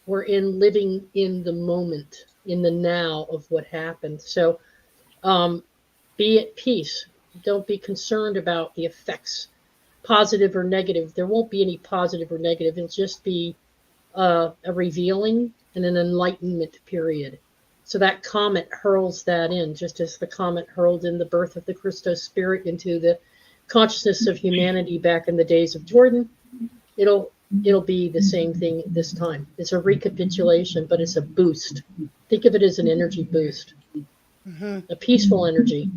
we're living in the moment, in the now of what happened. So be at peace. Don't be concerned about the effects, positive or negative. There won't be any positive or negative. It'll just be a revealing and an enlightenment period. So that comet hurls that in, just as the comet hurled in the birth of the Christos spirit into the consciousness of humanity back in the days of Jordan. It'll be the same thing this time. It's a recapitulation, but it's a boost. Think of it as an energy boost, a peaceful energy.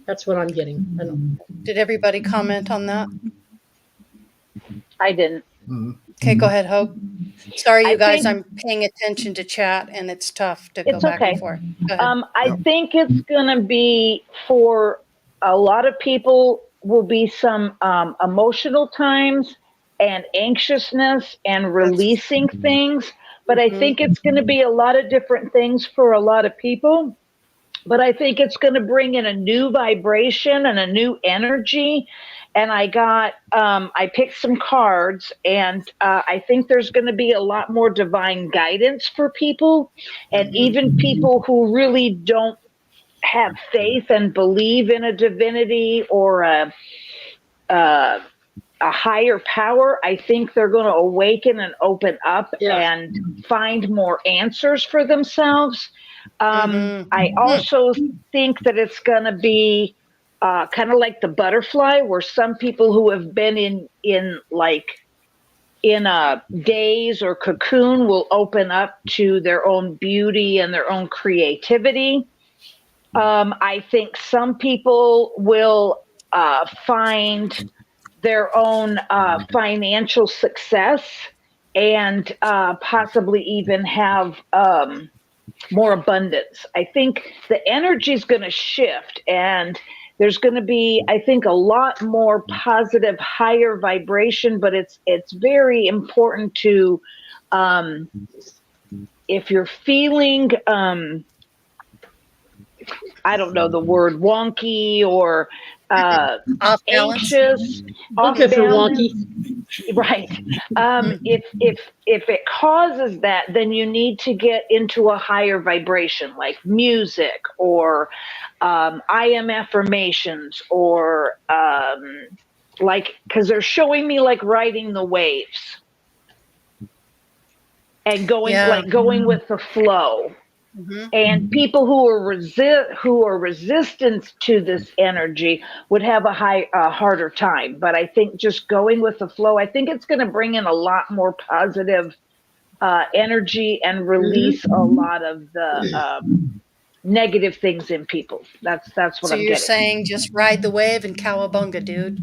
That's what I'm getting. I don't. Did everybody comment on that? I didn't. Mhm. Okay, go ahead, Hope. Sorry, you I guys, think I'm paying attention to chat and it's tough to go it's back and okay. forth. Go ahead. I Yep. think it's going to be for a lot of people will be some emotional times and anxiousness and releasing things. But I Mhm. think it's going to be a lot of different things for a lot of people. But I think it's going to bring in a new vibration and a new energy. And I picked some cards, and I think there's going to be a lot more divine guidance for people, and even people who really don't have faith and believe in a divinity or a higher power. I think they're going to awaken and open up Yeah. and find more answers for themselves. Mhm. I also think that it's going to be kind of like the butterfly, where some people who have been in a daze or cocoon will open up to their own beauty and their own creativity. I think some people will find their own financial success and possibly even have more abundance. I think the energy is going to shift, and there's going to be, I think, a lot more positive, higher vibration. But it's very important to, if you're feeling, I don't know the word, wonky or Off balance. anxious, I'm off good for balance. wonky. Right. If it causes that, then you need to get into a higher vibration, like music or I am affirmations, or like, because they're showing me like riding the waves and Yeah. going with the flow. Mhm. And people who are resistant to this energy would have a harder time. But I think just going with the flow, I think it's going to bring in a lot more positive energy and release a lot of the negative things in people. That's what So I'm you're getting. saying just ride the wave and cowabunga, dude.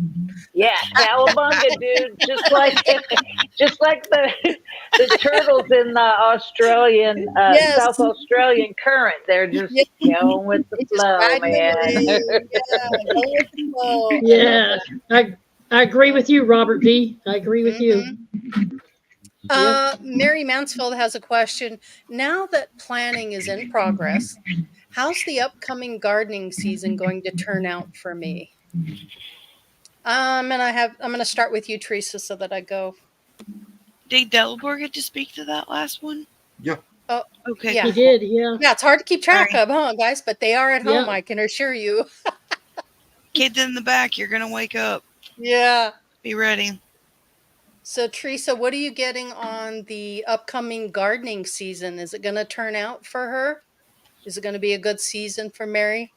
Yeah, cowabunga, dude. Just like the turtles in the Australian, Yes. South Australian current. They're just Yeah. going with the They just flow, riding the man. wave. Yeah. Go with the flow. I love Yeah, I agree with you, Robert V. I agree with that. you. Yep. Mary Mansfield has a question. Now that planning is in progress, how's the upcoming gardening season going to turn out for me? I'm going to start with you, Teresa, so that I go. Did Delabor get to speak to that last one? Yeah. Oh, Okay, yeah. He cool. did. Yeah. Yeah, it's hard to keep track Sorry. of, huh, guys? But they are at home, Yeah. I can assure you. Kids in the back, you're going to wake up. Yeah. Be ready. So, Teresa, what are you getting on the upcoming gardening season? Is it going to turn out for her? Is it going to be a good season for Mary?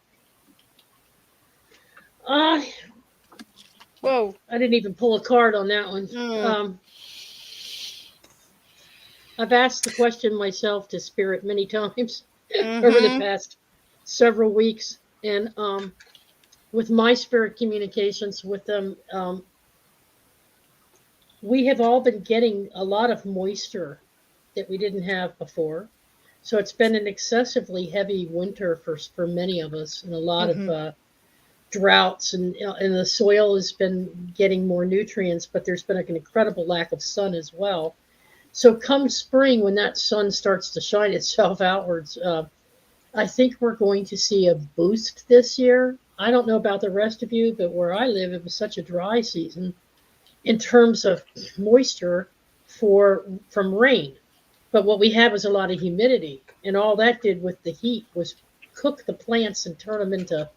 Uh, Whoa. I didn't even pull a card on that one. Mm. I've asked the question myself to Spirit many times over the Mm-hmm. past several weeks, and with my spirit communications with them, we have all been getting a lot of moisture that we didn't have before. So it's been an excessively heavy winter for many of us, and a lot Mm-hmm. of droughts, and the soil has been getting more nutrients, but there's been an incredible lack of sun as well. So come spring, when that sun starts to shine itself outwards, I think we're going to see a boost this year. I don't know about the rest of you, but where I live, it was such a dry season in terms of moisture from rain. But what we had was a lot of humidity, and all that did with the heat was cook the plants and turn them into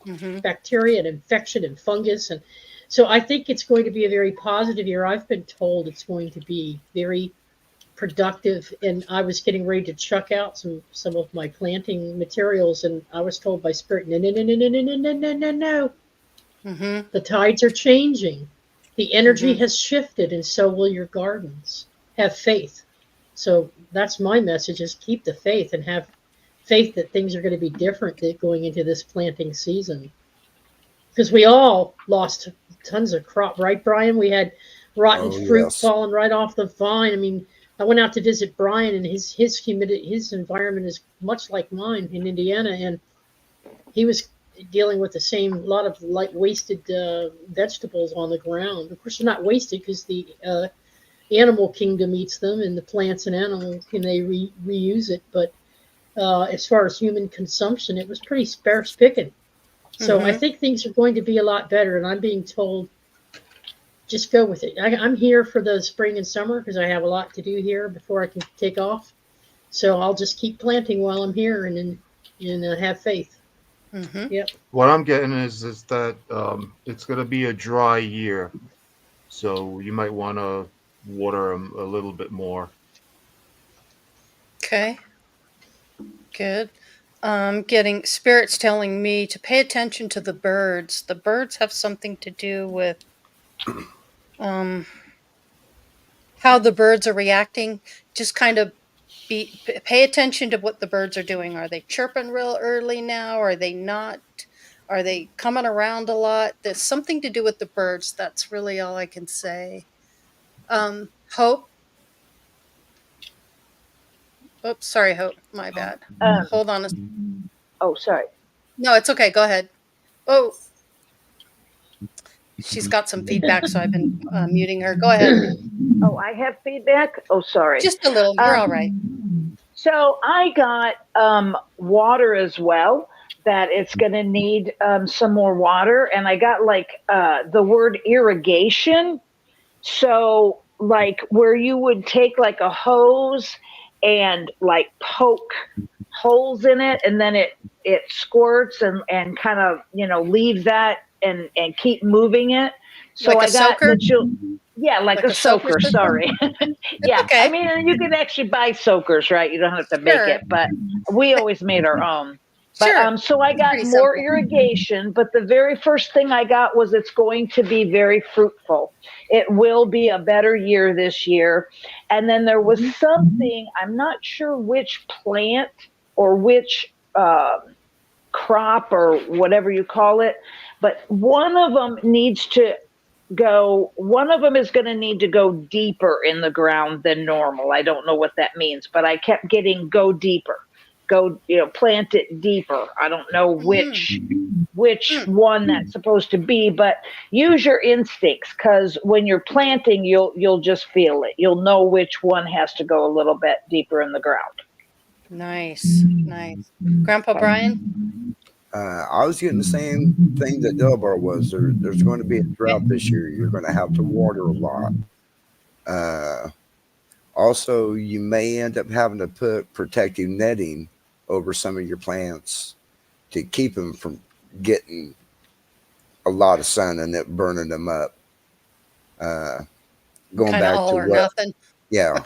Mm-hmm. bacteria and infection and fungus. And so I think it's going to be a very positive year. I've been told it's going to be very productive, and I was getting ready to chuck out some of my planting materials, and I was told by Spirit, no, no, no, no, no, no, no, no, no, no. Mm-hmm. The tides are changing. The energy Mm-hmm. has shifted, and so will your gardens. Have faith. So that's my message: is keep the faith and have faith that things are going to be different going into this planting season. because we all lost tons of crop, right, Brian? We had rotten Oh fruit yes. falling right off the vine. I mean, I went out to visit Brian, and his humidity, his environment is much like mine in Indiana, and he was dealing with the same lot of like wasted vegetables on the ground. Of course, they're not wasted because the animal kingdom eats them, and the plants and animals can they reuse it. But as far as human consumption, it was pretty sparse picking. So I think things are going to be a lot better, and I'm being told just go with it. I'm here for the spring and summer because I have a lot to do here before I can take off. So I'll just keep planting while I'm here and have faith. Yep. What I'm getting is that it's going to be a dry year, so you might want to water them a little bit more. Okay, good. Getting spirits telling me to pay attention to the birds. The birds have something to do with um, how the birds are reacting. Just kind of pay attention to what the birds are doing. Are they chirping real early now? Are they not? Are they coming around a lot? There's something to do with the birds. That's really all I can say. Hope. Oops, sorry, Hope. My bad. Hold on. Oh, sorry. No, it's okay. Go ahead. Oh, she's got some feedback, so I've been muting her. Go ahead. Oh, I have feedback. Oh, sorry. Just a little. You're all right. So I got water as well, that it's going to need some more water. And I got like the word irrigation. So like where you would take like a hose and like poke holes in it, and then it squirts and kind of, leave that and keep moving it. So Like a I got soaker? yeah, like a soaker, system? sorry. Yeah. okay. I mean, you can actually buy soakers, right? You don't have to make Sure. it, but we always made our own. But Sure. so I got Pretty more simple. irrigation, but the very first thing I got was it's going to be very fruitful. It will be a better year this year. And then there was something, I'm not sure which plant or which crop or whatever you call it, but one of them is going to need to go deeper in the ground than normal. I don't know what that means, but I kept getting go deeper, plant it deeper. I don't know which one that's supposed to be, but use your instincts, because when you're planting, you'll just feel it. You'll know which one has to go a little bit deeper in the ground. Nice. Grandpa Brian? I was getting the same thing that Delbar was. There's going to be a drought this year. You're going to have to water a lot. Also, you may end up having to put protective netting over some of your plants to keep them from getting a lot of sun and it burning them up. Going Kind of back all to or what, nothing. yeah,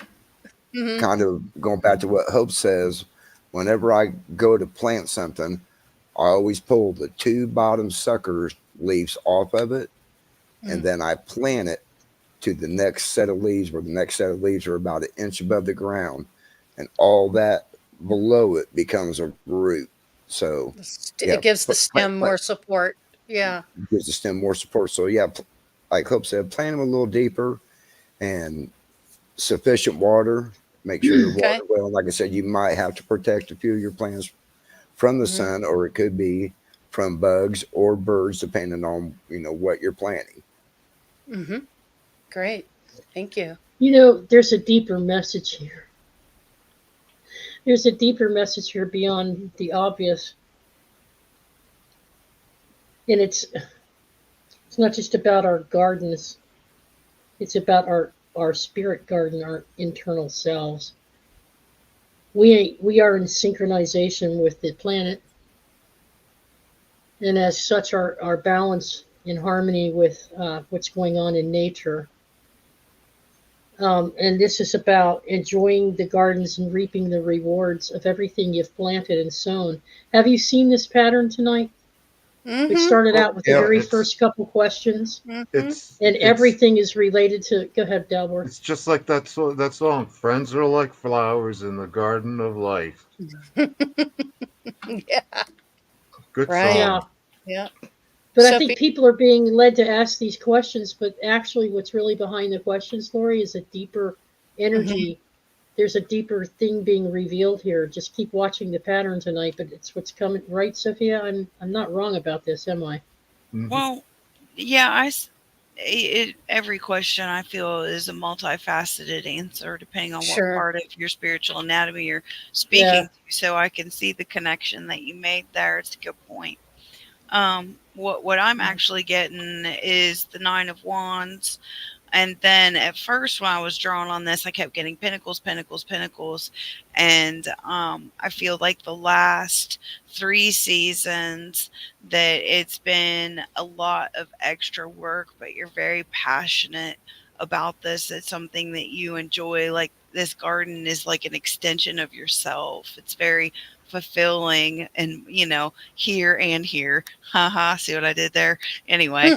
Mhm. kind of going back to what Hope says. Whenever I go to plant something, I always pull the two bottom sucker leaves off of it, and then I plant it to the next set of leaves, where the next set of leaves are about an inch above the ground, and all that below it becomes a root. So It gives the stem more support. Yeah. Gives the stem more support. So yeah, like Hope said, plant them a little deeper and sufficient water. Make sure you're watering well. Like I said, you might have to protect a few of your plants from the sun, or it could be from bugs or birds, depending on what you're planting. Great. Thank you. There's a deeper message here. There's a deeper message here beyond the obvious. And it's not just about our gardens. It's about our spirit garden, our internal selves. We are in synchronization with the planet, and as such our balance in harmony with what's going on in nature. And this is about enjoying the gardens and reaping the rewards of everything you've planted and sown. Have you seen this pattern tonight? It started out with the very first couple questions, and everything is related to. Go ahead, Delbert. It's just like that song. Friends are like flowers in the garden of life. Yeah. Good Right. song. Yeah. But I Sophie? think people are being led to ask these questions, but actually what's really behind the questions, Lori, is a deeper energy. There's a deeper thing being revealed here. Just keep watching the pattern tonight, but it's what's coming, right, Sophia? I'm not wrong about this, am I? Mhm. Well, yeah, every question I feel is a multifaceted answer depending on what Sure. part of your spiritual anatomy you're Yeah. speaking to. So I can see the connection that you made there. It's a good point. What I'm actually getting is the Nine of Wands. And then at first, when I was drawn on this, I kept getting Pentacles, Pentacles, Pentacles. And I feel like the last 3 seasons that it's been a lot of extra work, but you're very passionate about this. It's something that you enjoy. Like this garden is like an extension of yourself. It's very fulfilling and, here and here. Haha, see what I did there? Anyway.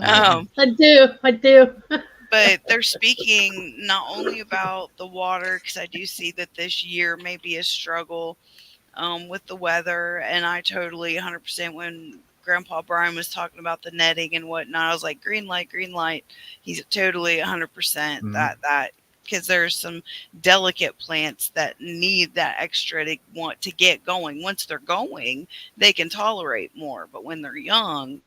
um, I do. but they're speaking not only about the water, because I do see that this year may be a struggle with the weather, and I totally 100% when Grandpa Brian was talking about the netting and whatnot, I was like, green light, green light. He's totally 100% that because there's some delicate plants that need that extra to want to get going. Once they're going, they can tolerate more, but when they're young,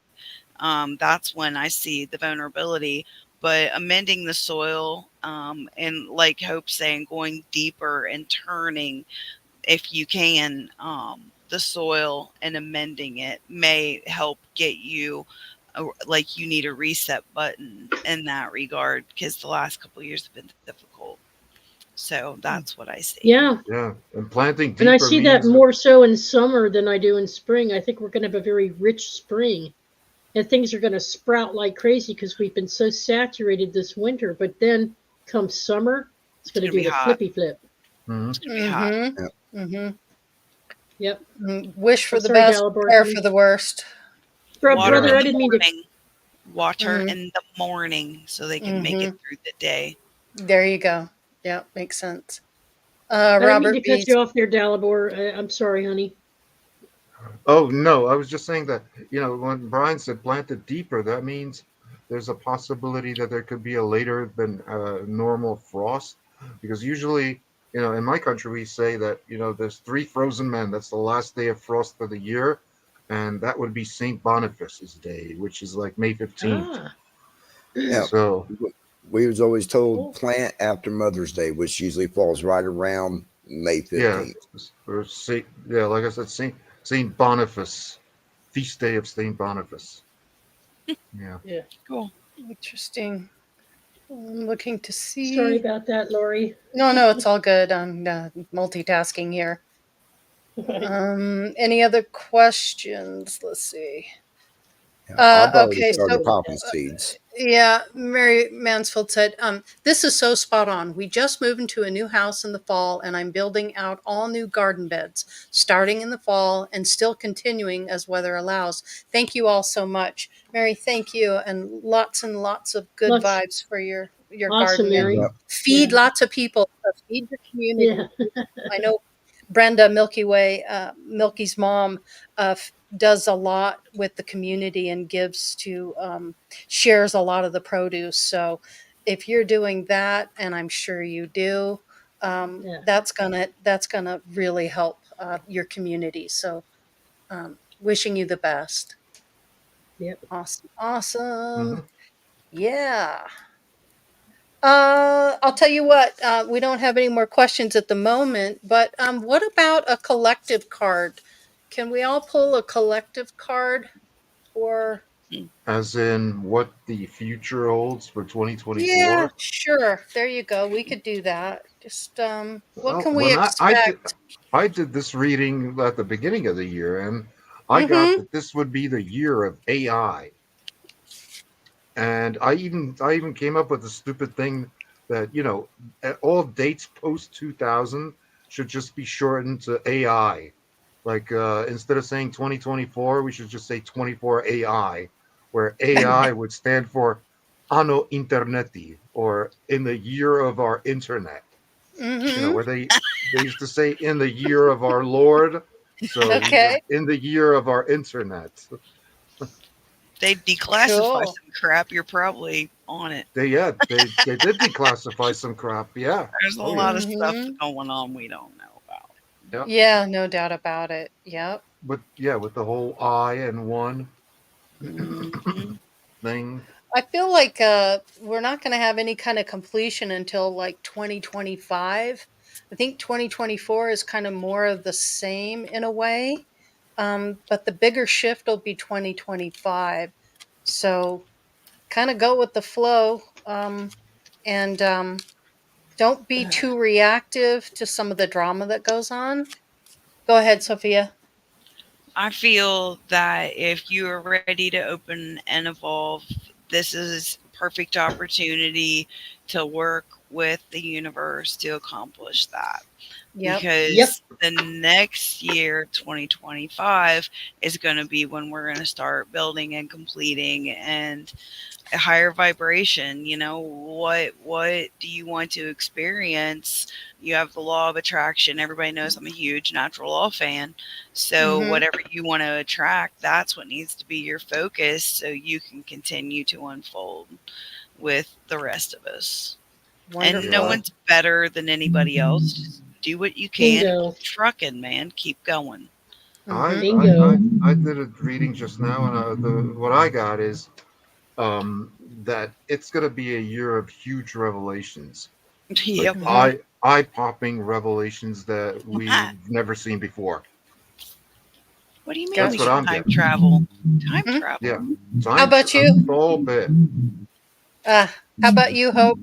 that's when I see the vulnerability. But amending the soil, and like Hope saying, going deeper and turning, if you can, the soil and amending it may help get you. Like you need a reset button in that regard because the last couple of years have been difficult. So that's what I see. Yeah. Yeah, and planting And I deeper see that means more so in summer than I do in spring. I think we're going to have a very rich spring. And things are going to sprout like crazy because we've been so saturated this winter. But then come summer, it's going to It's gonna do be the hot. flippy flip. Mhm. It's gonna be hot. Yep. Wish for I'm the sorry, best, Dalibor, prepare honey. for the worst. Water Brother, in I Yeah. the didn't mean to. morning. Water Mm-hmm. in the morning so they can make it through the day. There you go. Yeah, makes sense. I didn't mean to Robert cut B. you off there, Dalibor. I'm sorry, honey. Oh no, I was just saying that when Brian said planted deeper, that means there's a possibility that there could be a later than normal frost, because usually in my country we say that there's 3 frozen men. That's the last day of frost for the year, and that would be Saint Boniface's day, which is like May 15th. Ah. Yeah, So we was always told Cool. plant after Mother's Day, which usually falls right around May yeah, 15th. or Saint, yeah, like I said, Saint Boniface, feast day of Saint Boniface. Yeah. Yeah. Cool. Interesting. I'm looking to Sorry see. about that, Lori. No, it's all good. I'm multitasking here. Any other questions? Let's see. Yeah, I've already Okay, started so popping seeds. yeah, Mary Mansfield said, this is so spot on. We just moved into a new house in the fall, and I'm building out all new garden beds, starting in the fall and still continuing as weather allows. Thank you all so much. Mary, thank you, and lots of good Lots. vibes for your Awesome, garden, and Mary. Yep. feed Yeah. lots of people. Feed your community. Yeah. I know Brenda Milky Way, Milky's mom, does a lot with the community and gives to shares a lot of the produce. So if you're doing that, and I'm sure you do, Yeah. that's gonna really help your community. So wishing you the best. Yep. Awesome. Mhm. Yeah. I'll tell you what, we don't have any more questions at the moment, but what about a collective card? Can we all pull a collective card for? As in what the future holds for Yeah, 2024. sure. There you go. We could do that. Just what Well, can we when expect? I did this reading at the beginning of the year, and I got Mm-hmm. that this would be the year of AI. And I even came up with a stupid thing that all dates post 2000 should just be shortened to AI. Like instead of saying 2024, we should just say 24 AI, where AI would stand for Anno Interneti, or in the year of our internet. Mm-hmm. Where they used to say in the year of our Lord, So Okay. in the year of our internet, They declassify Cool. some crap. You're probably on it. they did declassify some crap. Yeah. There's a Oh yeah. lot of stuff Mm-hmm. going on we don't know about. Yeah. Yeah, no doubt about it. Yep. But yeah, with the whole I and one Mhm. thing. I feel like we're not going to have any kind of completion until like 2025. I think 2024 is kind of more of the same in a way, but the bigger shift will be 2025. So kind of go with the flow, and don't be too reactive to some of the drama that goes on. Go ahead, Sophia. I feel that if you are ready to open and evolve, this is perfect opportunity to work with the universe to accomplish that. Yep. Because the next year, 2025, is going to be when we're going to start building and completing and a higher vibration. You know, what do you want to experience? You have the law of attraction. Everybody knows I'm a huge natural law fan. So Mm-hmm. whatever you want to attract, that's what needs to be your focus so you can continue to unfold with the rest of us. Wonderful. And no one's better than anybody else. Just do what you can. Bingo. Keep trucking, man. Keep going. Mhm. Bingo. I did a reading just now, and what I got is that it's going to be a year of huge revelations, like Yep. Mhm. eye-popping revelations that we've never seen before. What do you mean That's we what Gotcha. can I'm time getting. travel? Time Mhm. travel. Yeah, How about a you? full bit. How about you, Hope?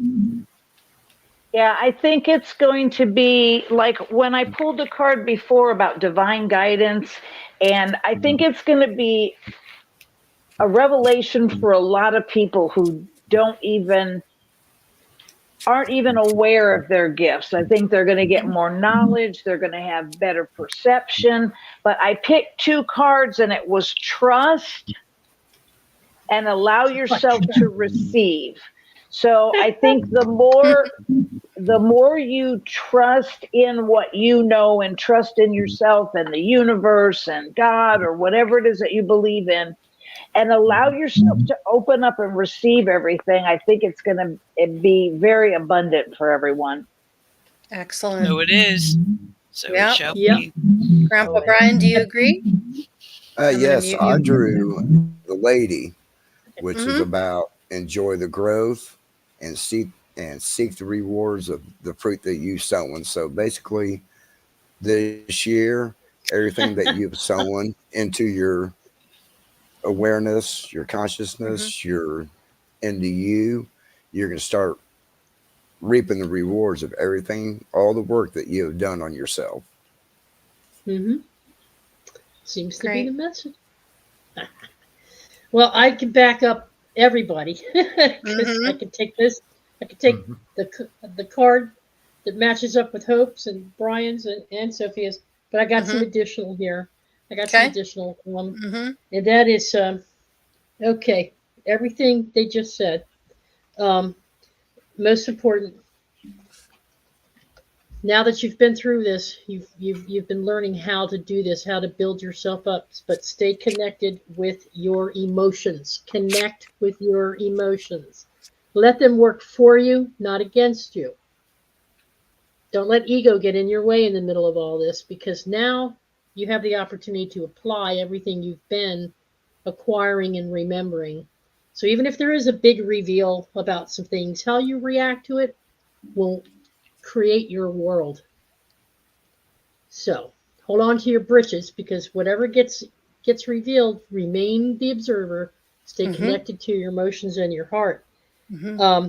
Yeah, I think it's going to be like when I pulled the card before about divine guidance, and I think it's going to be a revelation for a lot of people who aren't even aware of their gifts. I think they're going to get more knowledge, they're going to have better perception, but I picked two cards and it was trust and allow yourself to receive. So I think the more you trust in what you know and trust in yourself and the universe and God or whatever it is that you believe in, and allow yourself to open up and receive everything, I think it's going to be very abundant for everyone. Excellent. So it is. So it Yep. shall Yep. be. Grandpa Brian, do you agree? I'm going to Yes, mute I you. drew the lady, which is Mm-hmm. about enjoy the growth and seek the rewards of the fruit that you sown. So basically, this year, everything that you've sown into your awareness, your Mm-hmm. consciousness, your into you, you're going to start reaping the rewards of everything, all the work that you have done on yourself. Mm-hmm. Seems to be the Great. message. Well, I can back up everybody because I Mm-hmm. could take this. I could take Mhm. the card that matches up with Hope's and Brian's and Sophia's, but I got some Mm-hmm. additional here. I got some Okay. additional, Mm-hmm. and that is okay. Everything they just said. Um, Most important. Now that you've been through this, you've been learning how to do this, how to build yourself up, but stay connected with your emotions. Connect with your emotions. Let them work for you, not against you. Don't let ego get in your way in the middle of all this, because now you have the opportunity to apply everything you've been acquiring and remembering. So even if there is a big reveal about some things, how you react to it will create your world. So hold on to your britches, because whatever gets revealed, remain the observer. Stay Mm-hmm. connected to your emotions and your heart. Mm-hmm.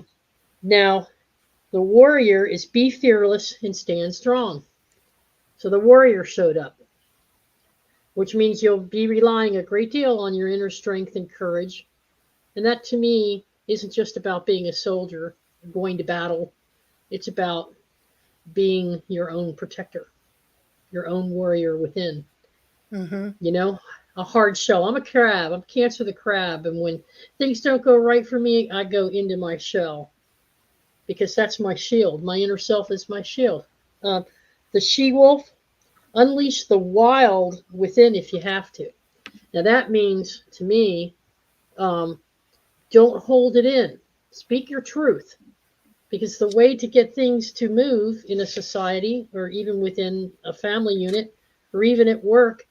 Now, the warrior is be fearless and stand strong. So the warrior showed up, which means you'll be relying a great deal on your inner strength and courage. And that to me isn't just about being a soldier going to battle. It's about being your own protector, your own warrior within. Mm-hmm. You know, a hard shell. I'm a crab. I'm Cancer the crab. And when things don't go right for me, I go into my shell because that's my shield. My inner self is my shield. Uh, the she wolf, unleash the wild within if you have to. Now that means to me, don't hold it in. Speak your truth. Because the way to get things to move in a society or even within a family unit or even at work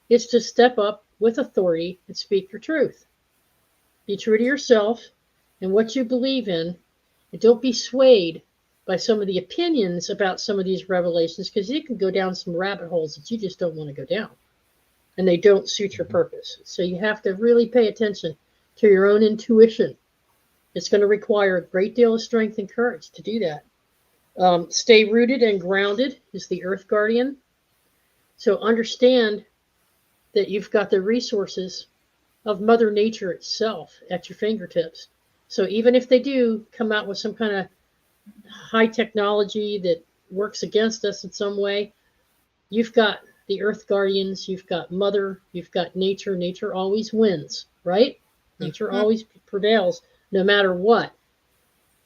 is to step up with authority and speak your truth. Be true to yourself and what you believe in, and don't be swayed by some of the opinions about some of these revelations, because you can go down some rabbit holes that you just don't want to go down, and they don't suit your purpose. So you have to really pay attention to your own intuition. It's going to require a great deal of strength and courage to do that. Stay rooted and grounded is the Earth Guardian. So understand that you've got the resources of Mother Nature itself at your fingertips. So even if they do come out with some kind of high technology that works against us in some way, you've got the Earth Guardians, you've got Mother, you've got Nature. Nature always wins, right? Nature always prevails no matter what.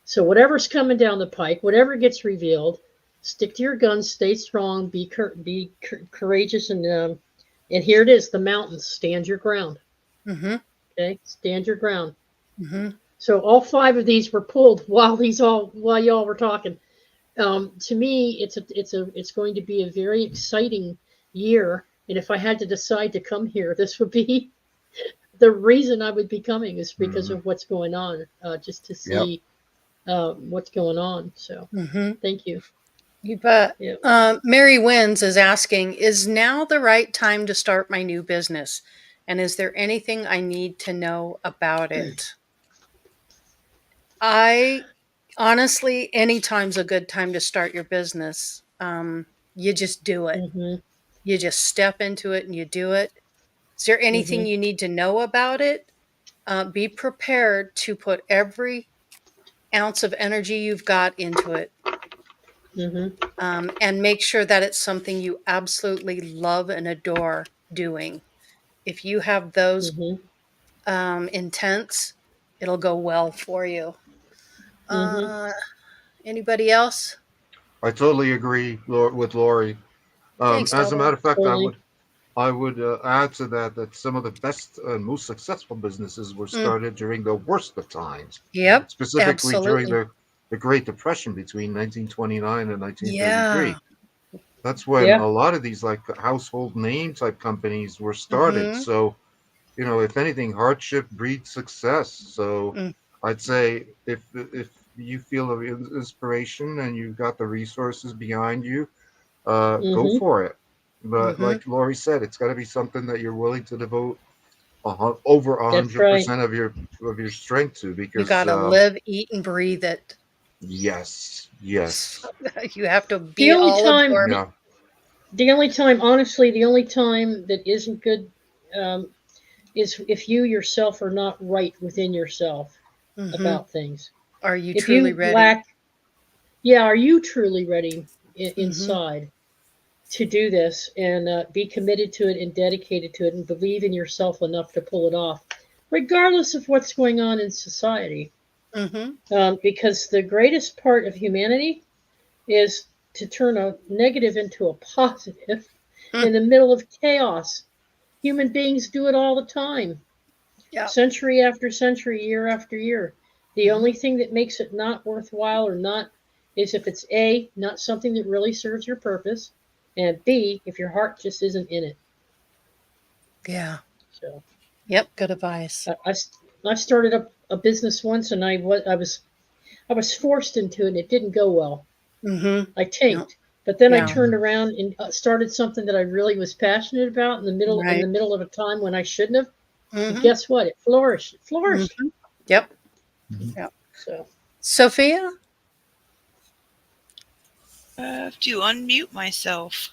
So whatever's coming down the pike, whatever gets revealed, stick to your guns, stay strong, be courageous, and here it is, the mountains. Stand your ground. Okay, stand your ground. So all 5 of these were pulled while y'all were talking. To me, it's going to be a very exciting year, and if I had to decide to come here, this would be the reason I would be coming, is because of what's going on, just to see what's going on. So thank you. You bet. Yep. Mary Wins is asking, is now the right time to start my new business? And is there anything I need to know about it? Honestly, anytime's a good time to start your business. You just do it. You just step into it and you do it. Is there anything you need to know about it? Be prepared to put every ounce of energy you've got into it. And make sure that it's something you absolutely love and adore doing. If you have those intents, it'll go well for you. Anybody else? I totally agree with Lori. Thanks, As a Ella. matter of fact, Totally. I would add to that some of the best and most successful businesses were started during the worst of times, Yep, specifically during absolutely. the Great Depression between 1929 and 1933. Yeah. That's when Yeah. a lot of these like household name type companies were started. So, if anything, hardship breeds success. So I'd say if you feel of inspiration and you've got the resources behind you, go for it. But like Lori said, it's got to be something that you're willing to devote over That's right. 100% of your strength to, You because got to live, eat, and breathe it. yes, You have to The be only all time, absorbed. yeah, honestly, the only time that isn't good is if you yourself are not right within yourself about things. Are you If truly you ready? lack, are you truly ready inside to do this and be committed to it and dedicated to it and believe in yourself enough to pull it off, regardless of what's going on in society? Because the greatest part of humanity is to turn a negative into a positive in the middle of chaos. Human beings do it all the time, Yeah. century after century, year after year. The only thing that makes it not worthwhile or not is if it's A, not something that really serves your purpose, and B, if your heart just isn't in it. Yeah. So, Yep. Good advice. I started up a business once, and I was forced into it, and it didn't go well. I tanked, but then I turned around and started something that I really was passionate about in the middle of a time when I shouldn't have. And guess what? It flourished. It flourished. Yep. Yep. So, Sophia? I have to unmute myself.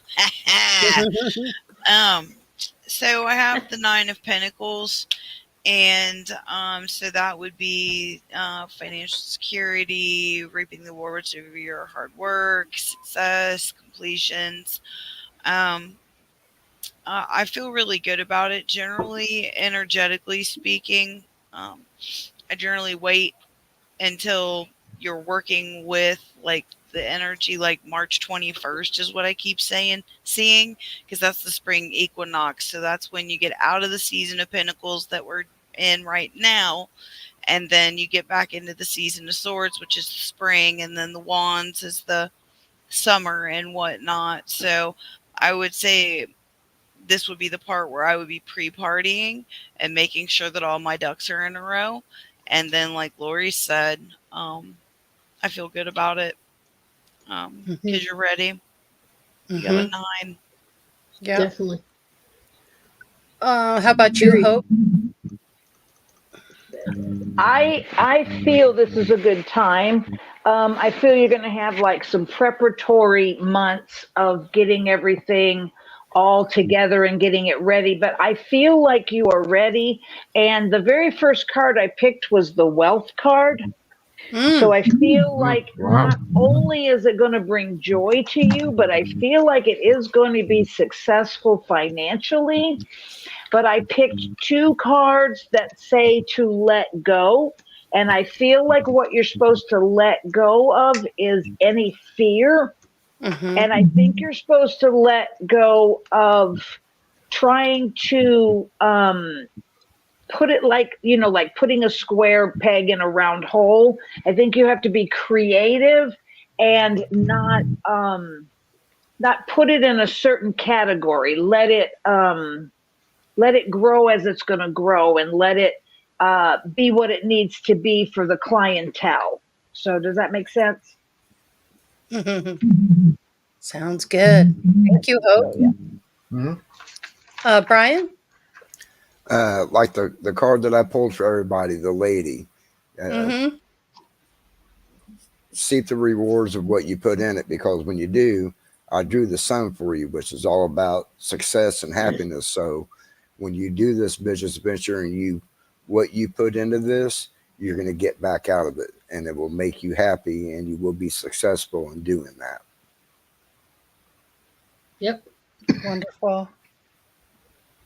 So I have the 9 of Pentacles, and so that would be financial security, reaping the rewards of your hard work, success, completions. I feel really good about it. Generally, energetically speaking, I generally wait until you're working with like the energy, like March 21st is what I keep seeing, because that's the spring equinox. So that's when you get out of the season of pentacles that we're in right now, and then you get back into the season of swords, which is the spring, and then the wands is the summer and whatnot. So I would say this would be the part where I would be pre-partying and making sure that all my ducks are in a row. And then, like Lori said, I feel good about it because you're ready. You got a 9. Yeah. Definitely. How about you, Hope? I feel this is a good time. I feel you're going to have like some preparatory months of getting everything all together and getting it ready, but I feel like you are ready. And the very first card I picked was the wealth card. So I feel like not only is it going to bring joy to you, but I feel like it is going to be successful financially. But I picked 2 cards that say to let go. And I feel like what you're supposed to let go of is any fear. And I think you're supposed to let go of trying to put it like, you know, like putting a square peg in a round hole. I think you have to be creative and not put it in a certain category. Let it grow as it's going to grow, and let it be what it needs to be for the clientele. So does that make sense? Sounds good. Thank you, Hope. Brian? Like the card that I pulled for everybody, the lady. Seek the rewards of what you put in it, because when you do, I drew the sun for you, which is all about success and happiness. So when you do this business venture and what you put into this, you're going to get back out of it, and it will make you happy, and you will be successful in doing that. Yep. Wonderful.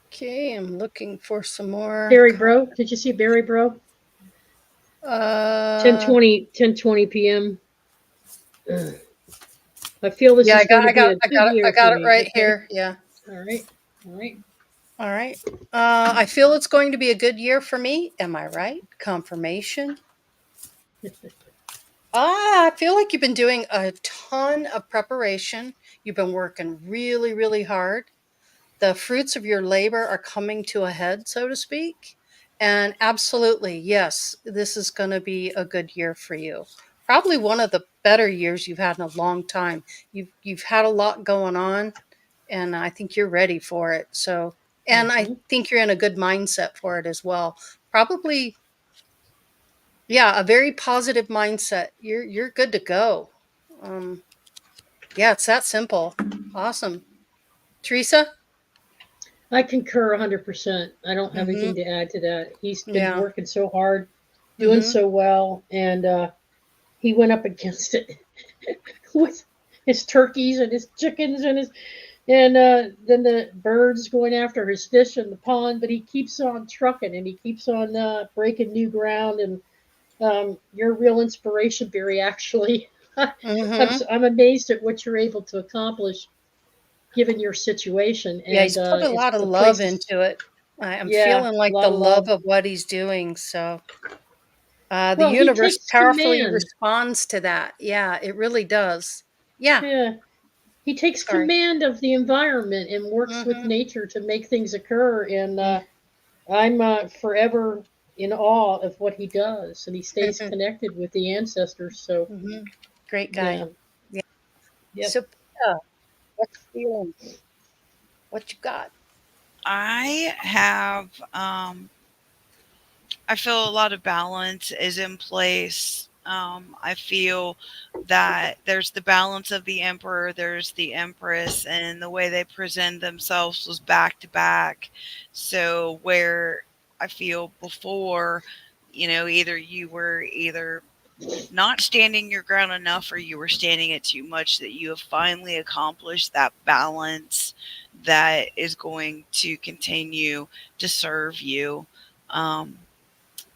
Okay, I'm looking for some more. Barry Bro, did you see Barry Bro? 10:20 p.m. I feel this is going to be a good year. I got for it me, right okay? here. Yeah. All right. All right. I feel it's going to be a good year for me. Am I right? Confirmation. I feel like you've been doing a ton of preparation. You've been working really, really hard. The fruits of your labor are coming to a head, so to speak. And absolutely, yes, this is going to be a good year for you. Probably one of the better years you've had in a long time. You've had a lot going on, and I think you're ready for it. So, and I think you're in a good mindset for it as well. Probably, yeah, a very positive mindset. You're good to go. Yeah, it's that simple. Awesome. Teresa? I concur 100%. I don't have anything to add to that. He's been working so hard, doing so well, and he went up against it with his turkeys and his chickens and then the birds going after his fish in the pond. But he keeps on trucking, and he keeps on breaking new ground. And you're a real inspiration, Barry. Actually, I'm amazed at what you're able to accomplish given your situation. Yeah, he's put a lot of love into it. I'm feeling like the love of what he's doing. So the universe powerfully responds to that. Yeah, it really does. Yeah. Yeah. He takes command of the environment and works with nature to make things occur. And I'm forever in awe of what he does. And he stays connected with the ancestors. So great guy. Yeah. Yep. So what's feeling? What you got? I have I feel a lot of balance is in place. I feel that there's the balance of the emperor, there's the empress, and the way they present themselves was back to back. So where I feel before, either you were not standing your ground enough or you were standing it too much, that you have finally accomplished that balance that is going to continue to serve you.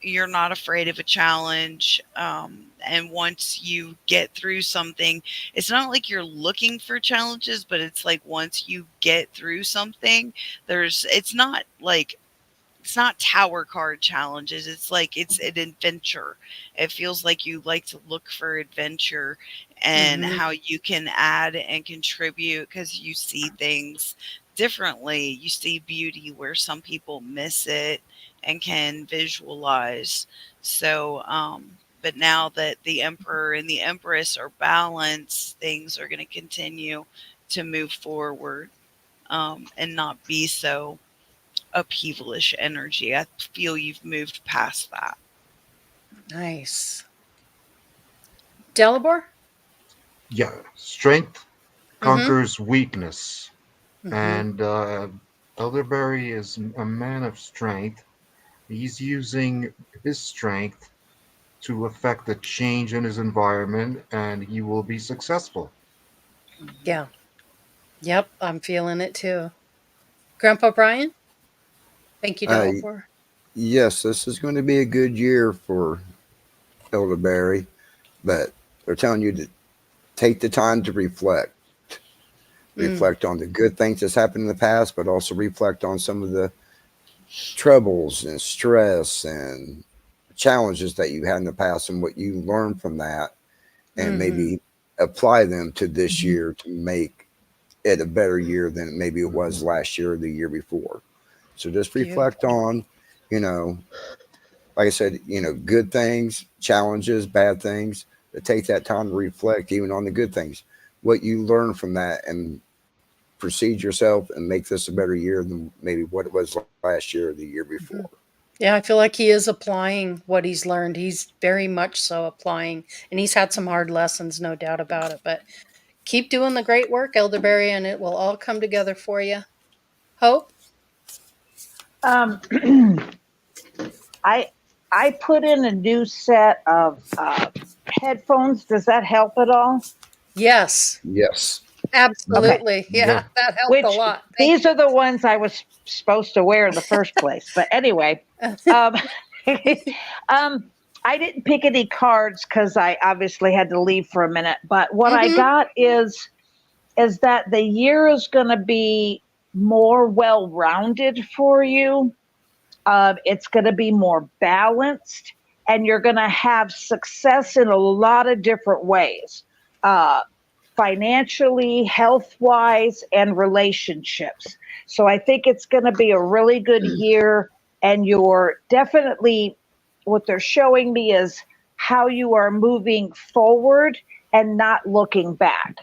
you're not afraid of a challenge. And once you get through something, it's not like you're looking for challenges, but it's like once you get through something, it's not tower card challenges. It's like it's an adventure. It feels like you like to look for adventure and Mm-hmm. how you can add and contribute because you see things differently. You see beauty where some people miss it and can visualize. So, but now that the emperor and the empress are balanced, things are going to continue to move forward, and not be so upheavalish energy. I feel you've moved past that. Nice. Delabor? Yeah, strength Mm-hmm. conquers weakness, Mm-hmm. and Elderberry is a man of strength. He's using his strength to affect a change in his environment, and he will be successful. Yeah. Yep. I'm feeling it too. Grandpa Brian? Thank you, Uh, Delabor. yes, this is going to be a good year for elderberry, but they're telling you to take the time to Mm. reflect on the good things that's happened in the past, but also reflect on some of the troubles and stress and challenges that you had in the past and what you learned from that, and Mm-hmm. maybe apply them to this year to make it a better year than maybe it was last year or the year before. So just reflect Beautiful. on, you know, like I said, good things, challenges, bad things, to take that time to reflect even on the good things, what you learn from that, and proceed yourself and make this a better year than maybe what it was last year or the year before. Mhm. Yeah, I feel like he is applying what he's learned. He's very much so applying, and he's had some hard lessons, no doubt about it. But keep doing the great work, Elderberry, and it will all come together for you. Hope? Um, I I put in a new set of headphones. Does that help at all? Yes, Yes. Okay. absolutely. Yeah, Yeah. that helped a Which lot. Thank these are the ones I was supposed to wear in the first place. But anyway, you. um, um, I didn't pick any cards because I obviously had to leave for a minute. But what I Mm-hmm. got is that the year is going to be more well rounded for you. It's going to be more balanced, and you're going to have success in a lot of different ways. Uh, Financially, health wise, and relationships. So I think it's going to be a really good year. And you're definitely, what they're showing me is how you are moving forward and not looking back.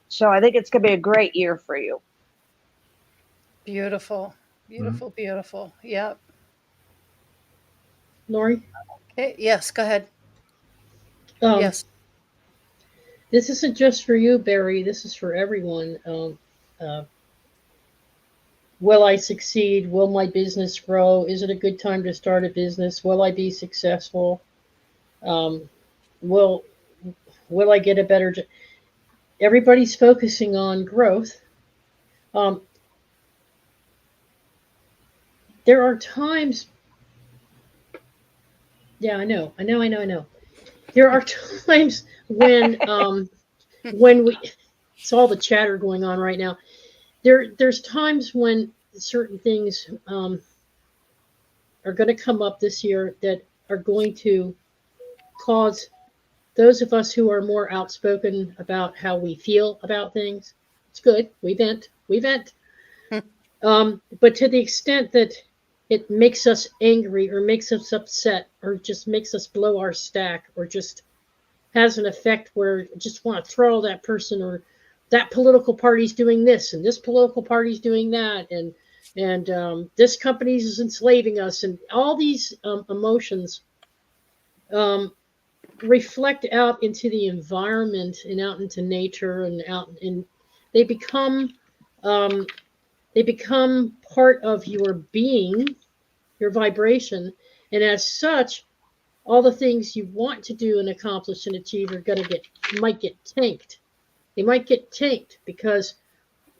So I think it's going to be a great year for you. Beautiful, Mhm. beautiful, beautiful. Yep. Lori, Okay, yes, go ahead. um, Yes. this isn't just for you, Barry. This is for everyone. Uh, will I succeed? Will my business grow? Is it a good time to start a business? Will I be successful? Um, will Will I get a better job? Everybody's focusing on growth. Um, there are times, yeah, I know. There are times when we, it's all the chatter going on right now. There's times when certain things are going to come up this year that are going to cause those of us who are more outspoken about how we feel about things. It's good. We vent. But to the extent that it makes us angry or makes us upset or just makes us blow our stack or just has an effect where you just want to throw that person or that political party's doing this and this political party's doing that and this company's enslaving us and all these emotions um, reflect out into the environment and out into nature and out in they become um, they become part of your being, your vibration, and as such, all the things you want to do and accomplish and achieve are gonna get might get tanked. They might get tanked because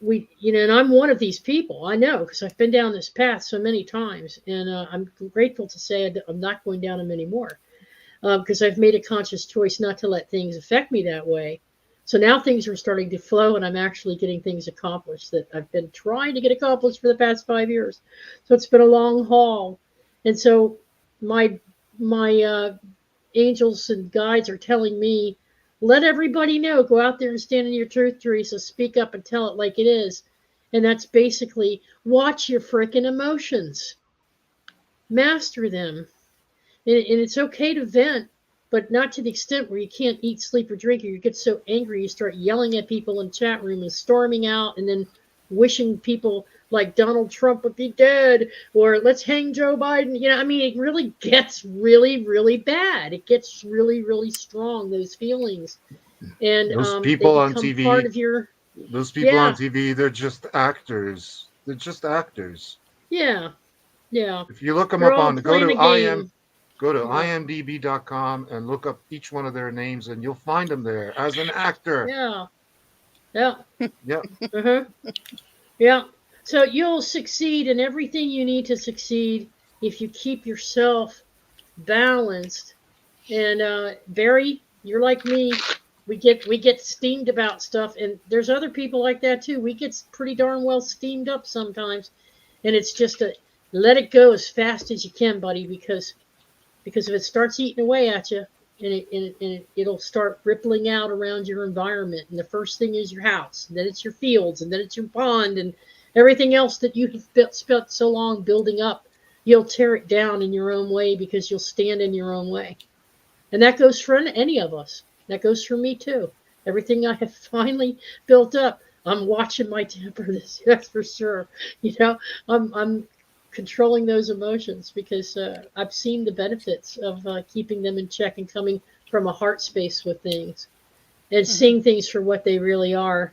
and I'm one of these people. I know, because I've been down this path so many times, and I'm grateful to say I'm not going down them anymore, because I've made a conscious choice not to let things affect me that way. So now things are starting to flow, and I'm actually getting things accomplished that I've been trying to get accomplished for the past 5 years. So it's been a long haul, and so my angels and guides are telling me, let everybody know, go out there and stand in your truth, Teresa, speak up and tell it like it is. And that's basically, watch your freaking emotions, master them. And it's okay to vent, but not to the extent where you can't eat, sleep, or drink, or you get so angry you start yelling at people in the chat room and storming out, and then wishing people like Donald Trump would be dead, or let's hang Joe Biden. I mean, it really gets really, really bad. It gets really, really strong, those feelings. And Those they people on become part TV, of your, those people on yeah, TV, they're just actors. They're just actors. yeah, yeah. If you look them They're up all on, playing a game. go to Yeah, imdb.com and look up each one of their names, and you'll find them there as an actor. yeah, yeah. Yep. Uh-huh. Yeah. So you'll succeed in everything you need to succeed if you keep yourself balanced. And Barry, you're like me. We get steamed about stuff, and there's other people like that too. We get pretty darn well steamed up sometimes, and it's just a let it go as fast as you can, buddy, because if it starts eating away at you, it'll start rippling out around your environment. And the first thing is your house, and then it's your fields, and then it's your pond, and everything else that you have spent so long building up. You'll tear it down in your own way because you'll stand in your own way. And that goes for any of us. That goes for me too. Everything I have finally built up, I'm watching my temper this, that's for sure. I'm controlling those emotions because I've seen the benefits of keeping them in check and coming from a heart space with things and seeing things for what they really are.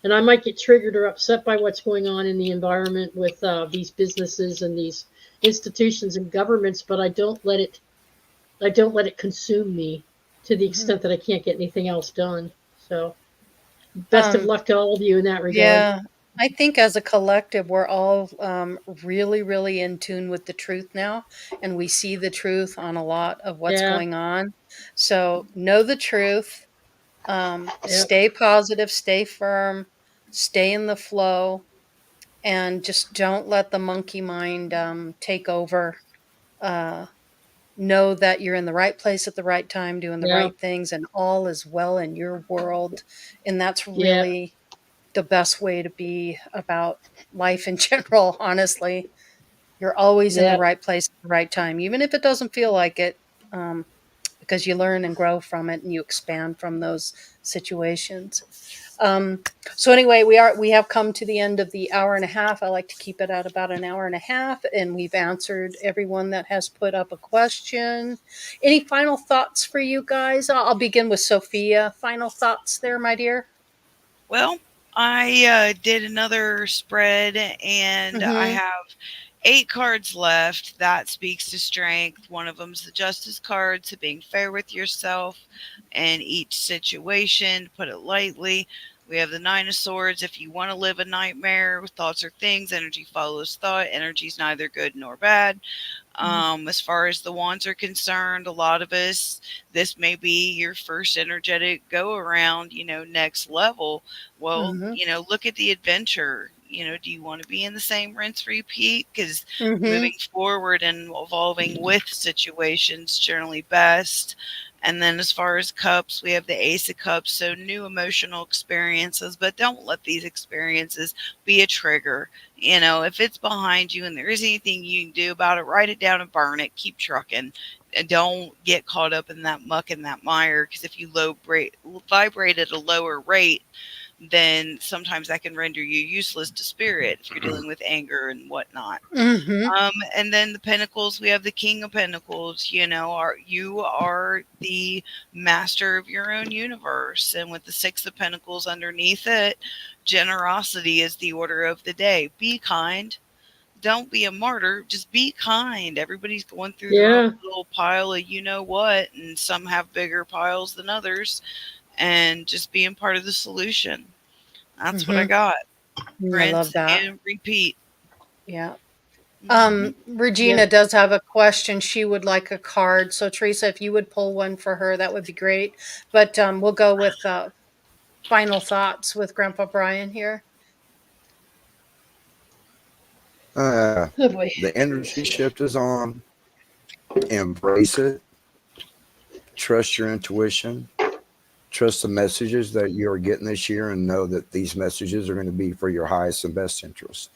And I might get triggered or upset by what's going on in the environment with these businesses and these institutions and governments, but I don't let it consume me to the extent that I can't get anything else done. So best of luck to all of you in that regard. Yeah, I think as a collective, we're all really, really in tune with the truth now, and we see the truth on a lot of what's Yeah. going on. So know the truth, Yep. stay positive, stay firm, stay in the flow, and just don't let the monkey mind take over. Uh, know that you're in the right place at the right time, doing the Yeah. right things, and all is well in your world. And that's Yeah. really the best way to be about life in general, honestly. You're always in the Yeah. right place at the right time, even if it doesn't feel like it, um, because you learn and grow from it and you expand from those situations. Um, so anyway, we have come to the end of the hour and a half. I like to keep it at about an hour and a half, and we've answered everyone that has put up a question. Any final thoughts for you guys? I'll begin with Sophia. Final thoughts there, my dear? Well, I did another spread and I Mm-hmm. have 8 cards left. That speaks to strength. One of them's the Justice card, so being fair with yourself in each situation, to put it lightly. We have the Nine of Swords. If you want to live a nightmare, thoughts are things, energy follows thought. Energy is neither good nor bad. As far as the wands are concerned, a lot of us, this may be your first energetic go around, next level. Well, Mm-hmm. look at the adventure. Do you want to be in the same rinse repeat? Because Mm-hmm. moving forward and evolving with situations generally best. And then as far as cups, we have the Ace of Cups, so new emotional experiences, but don't let these experiences be a trigger. If it's behind you and there is anything you can do about it, write it down and burn it. Keep trucking. And don't get caught up in that muck and that mire, because if you vibrate at a lower rate, then sometimes that can render you useless to spirit if you're dealing with anger and whatnot. Mm-hmm. And then the Pentacles, we have the King of Pentacles. You are the master of your own universe, and with the Six of Pentacles underneath it, generosity is the order of the day. Be kind. Don't be a martyr. Just be kind. Everybody's going through their own Yeah. little pile of what, and some have bigger piles than others. And just being part of the solution. That's what I Mm-hmm. got. I love rinse that. and repeat. Yeah. Mhm. Regina does have a question. She would like a card. So Teresa, if you would pull one for her, that would be great. But we'll go with final thoughts with Grandpa Brian here. Uh, Oh boy. the energy shift is on. Embrace it. Trust your intuition. Trust the messages that you are getting this year, and know that these messages are going to be for your highest and best interest.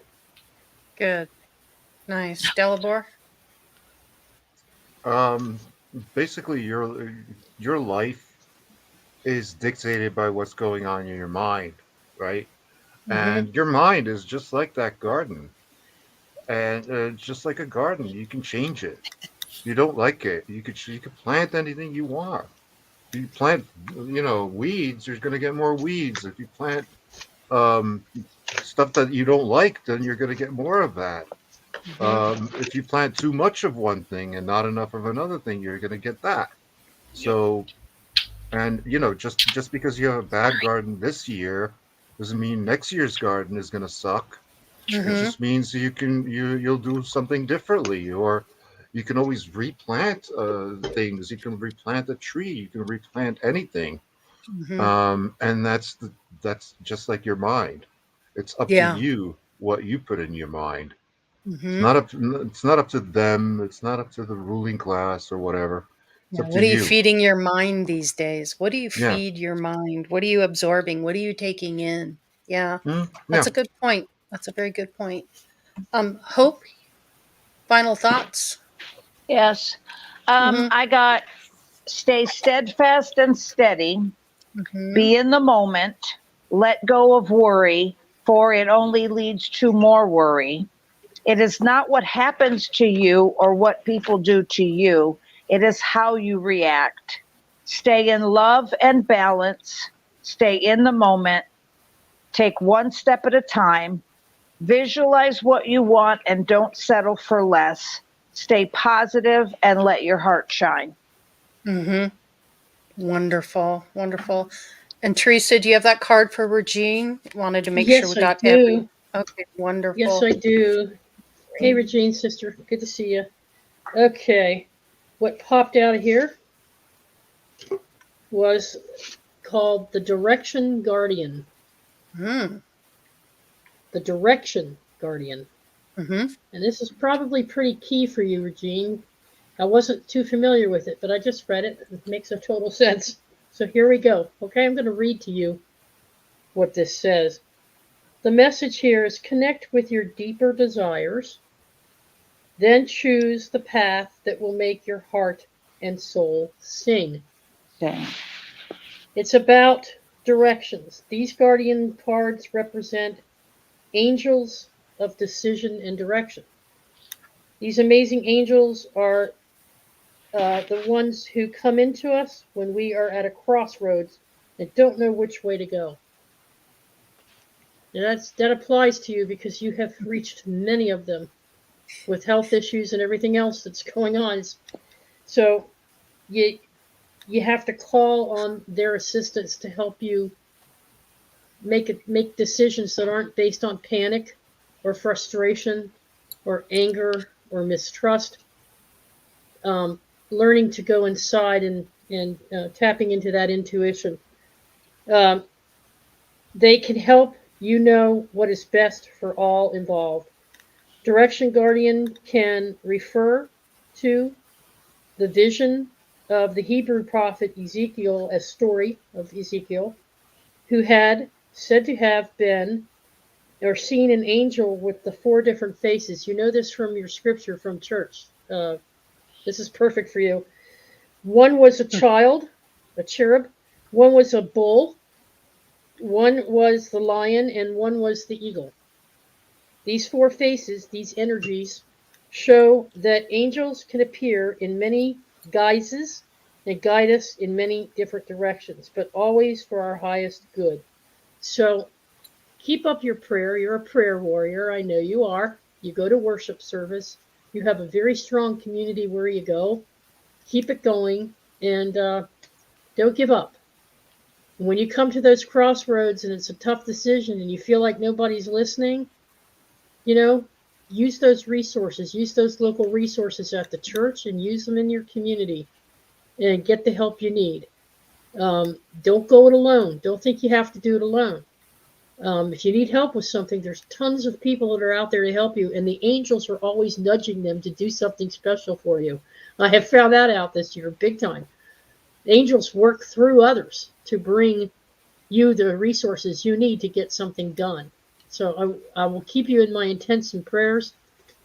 Good. Nice. Delabor? Um, Basically, your life is dictated by what's going on in your mind, right? Mm-hmm. And your mind is just like that garden, and just like a garden, you can change it. If you don't like it, you could plant anything you want. If you plant, weeds, you're going to get more weeds. If you plant um, stuff that you don't like, then you're going to get more of that. Mm-hmm. If you plant too much of one thing and not enough of another thing, you're going to get that. Yep. So, and just because you have a bad garden this year doesn't mean next year's garden is going to suck. It Mm-hmm. just means you'll do something differently, or you can always replant things. You can replant a tree. You can replant anything, Mm-hmm. and that's just like your mind. It's up to Yeah. you what you put in your mind. It's Mm-hmm. not up. It's not up to them. It's not up to the ruling class or whatever. It's Yeah. up to What are you you. feeding your mind these days? What do you Yeah. feed your mind? What are you absorbing? What are you taking in? Yeah. That's Yeah. a good point. That's a very good point. Hope, final thoughts? Yes. Mm-hmm. I got stay steadfast and steady, Mm-hmm. be in the moment, let go of worry, for it only leads to more worry. It is not what happens to you or what people do to you, it is how you react. Stay in love and balance, stay in the moment, take one step at a time, visualize what you want and don't settle for less. Stay positive and let your heart shine. Mm-hmm. Wonderful. Wonderful. And Teresa, do you have that card for Regine? Wanted to make sure we Yes, I got every. do. Okay, Yes, wonderful. I do. Hey, Regine, sister. Good to see you. Okay. What popped out of here was called the Direction Guardian. Mm. The Direction Guardian. Mm-hmm. And this is probably pretty key for you, Regine. I wasn't too familiar with it, but I just read it. It makes a total sense. So here we go. Okay, I'm going to read to you what this says. The message here is connect with your deeper desires, then choose the path that will make your heart and soul sing. Okay. It's about directions. These guardian cards represent angels of decision and direction. These amazing angels are the ones who come into us when we are at a crossroads and don't know which way to go. And that applies to you because you have reached many of them with health issues and everything else that's going on. So you have to call on their assistance to help you make decisions that aren't based on panic or frustration or anger or mistrust. Um, Learning to go inside and tapping into that intuition. Um, they can help you know what is best for all involved. Direction Guardian can refer to the vision of the Hebrew prophet Ezekiel as story of Ezekiel, who had said to have been or seen an angel with the four different faces. You know this from your scripture from church. This is perfect for you. One was a child, a cherub. One was a bull. One was the lion, and one was the eagle. These four faces, these energies, show that angels can appear in many guises and guide us in many different directions, but always for our highest good. So keep up your prayer. You're a prayer warrior. I know you are. You go to worship service. You have a very strong community where you go. Keep it going and don't give up. When you come to those crossroads and it's a tough decision and you feel like nobody's listening, you know, use those resources, use those local resources at the church and use them in your community and get the help you need. Don't go it alone. Don't think you have to do it alone. If you need help with something, there's tons of people that are out there to help you, and the angels are always nudging them to do something special for you. I have found that out this year big time. Angels work through others to bring you the resources you need to get something done. So I will keep you in my intents and prayers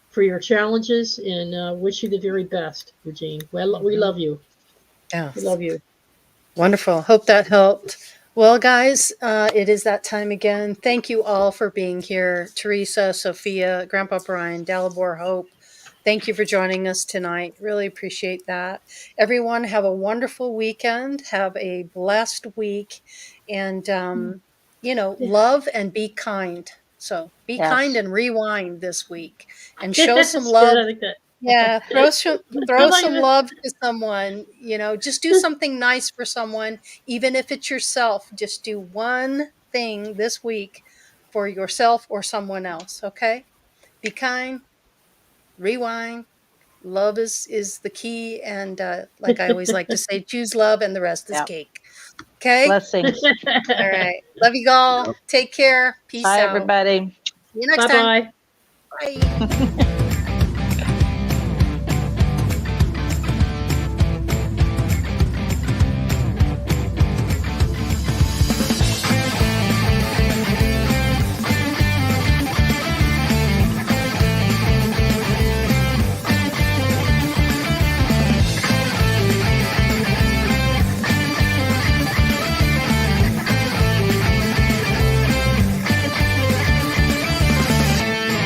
for your challenges and wish you the very best, Eugene. Well, we love you. Yes. We love you. Wonderful. Hope that helped. Well, guys, it is that time again. Thank you all for being here. Teresa, Sophia, Grandpa Brian, Dalibor, Hope. Thank you for joining us tonight. Really appreciate that. Everyone, have a wonderful weekend. Have a blessed week. And, love and be kind. So be Yes. kind and rewind this week and show some That's love. good. I like that. Yeah, throw some like it. love to someone, just do something nice for someone, even if it's yourself. Just do one thing this week for yourself or someone else, okay? Be kind, rewind. Love is the key, and like I always like to say, choose love and the rest is Yep. cake. Okay? Blessings. All right. Love you all. Take care. Peace Bye, out. everybody. See you next time. Bye-bye. Bye.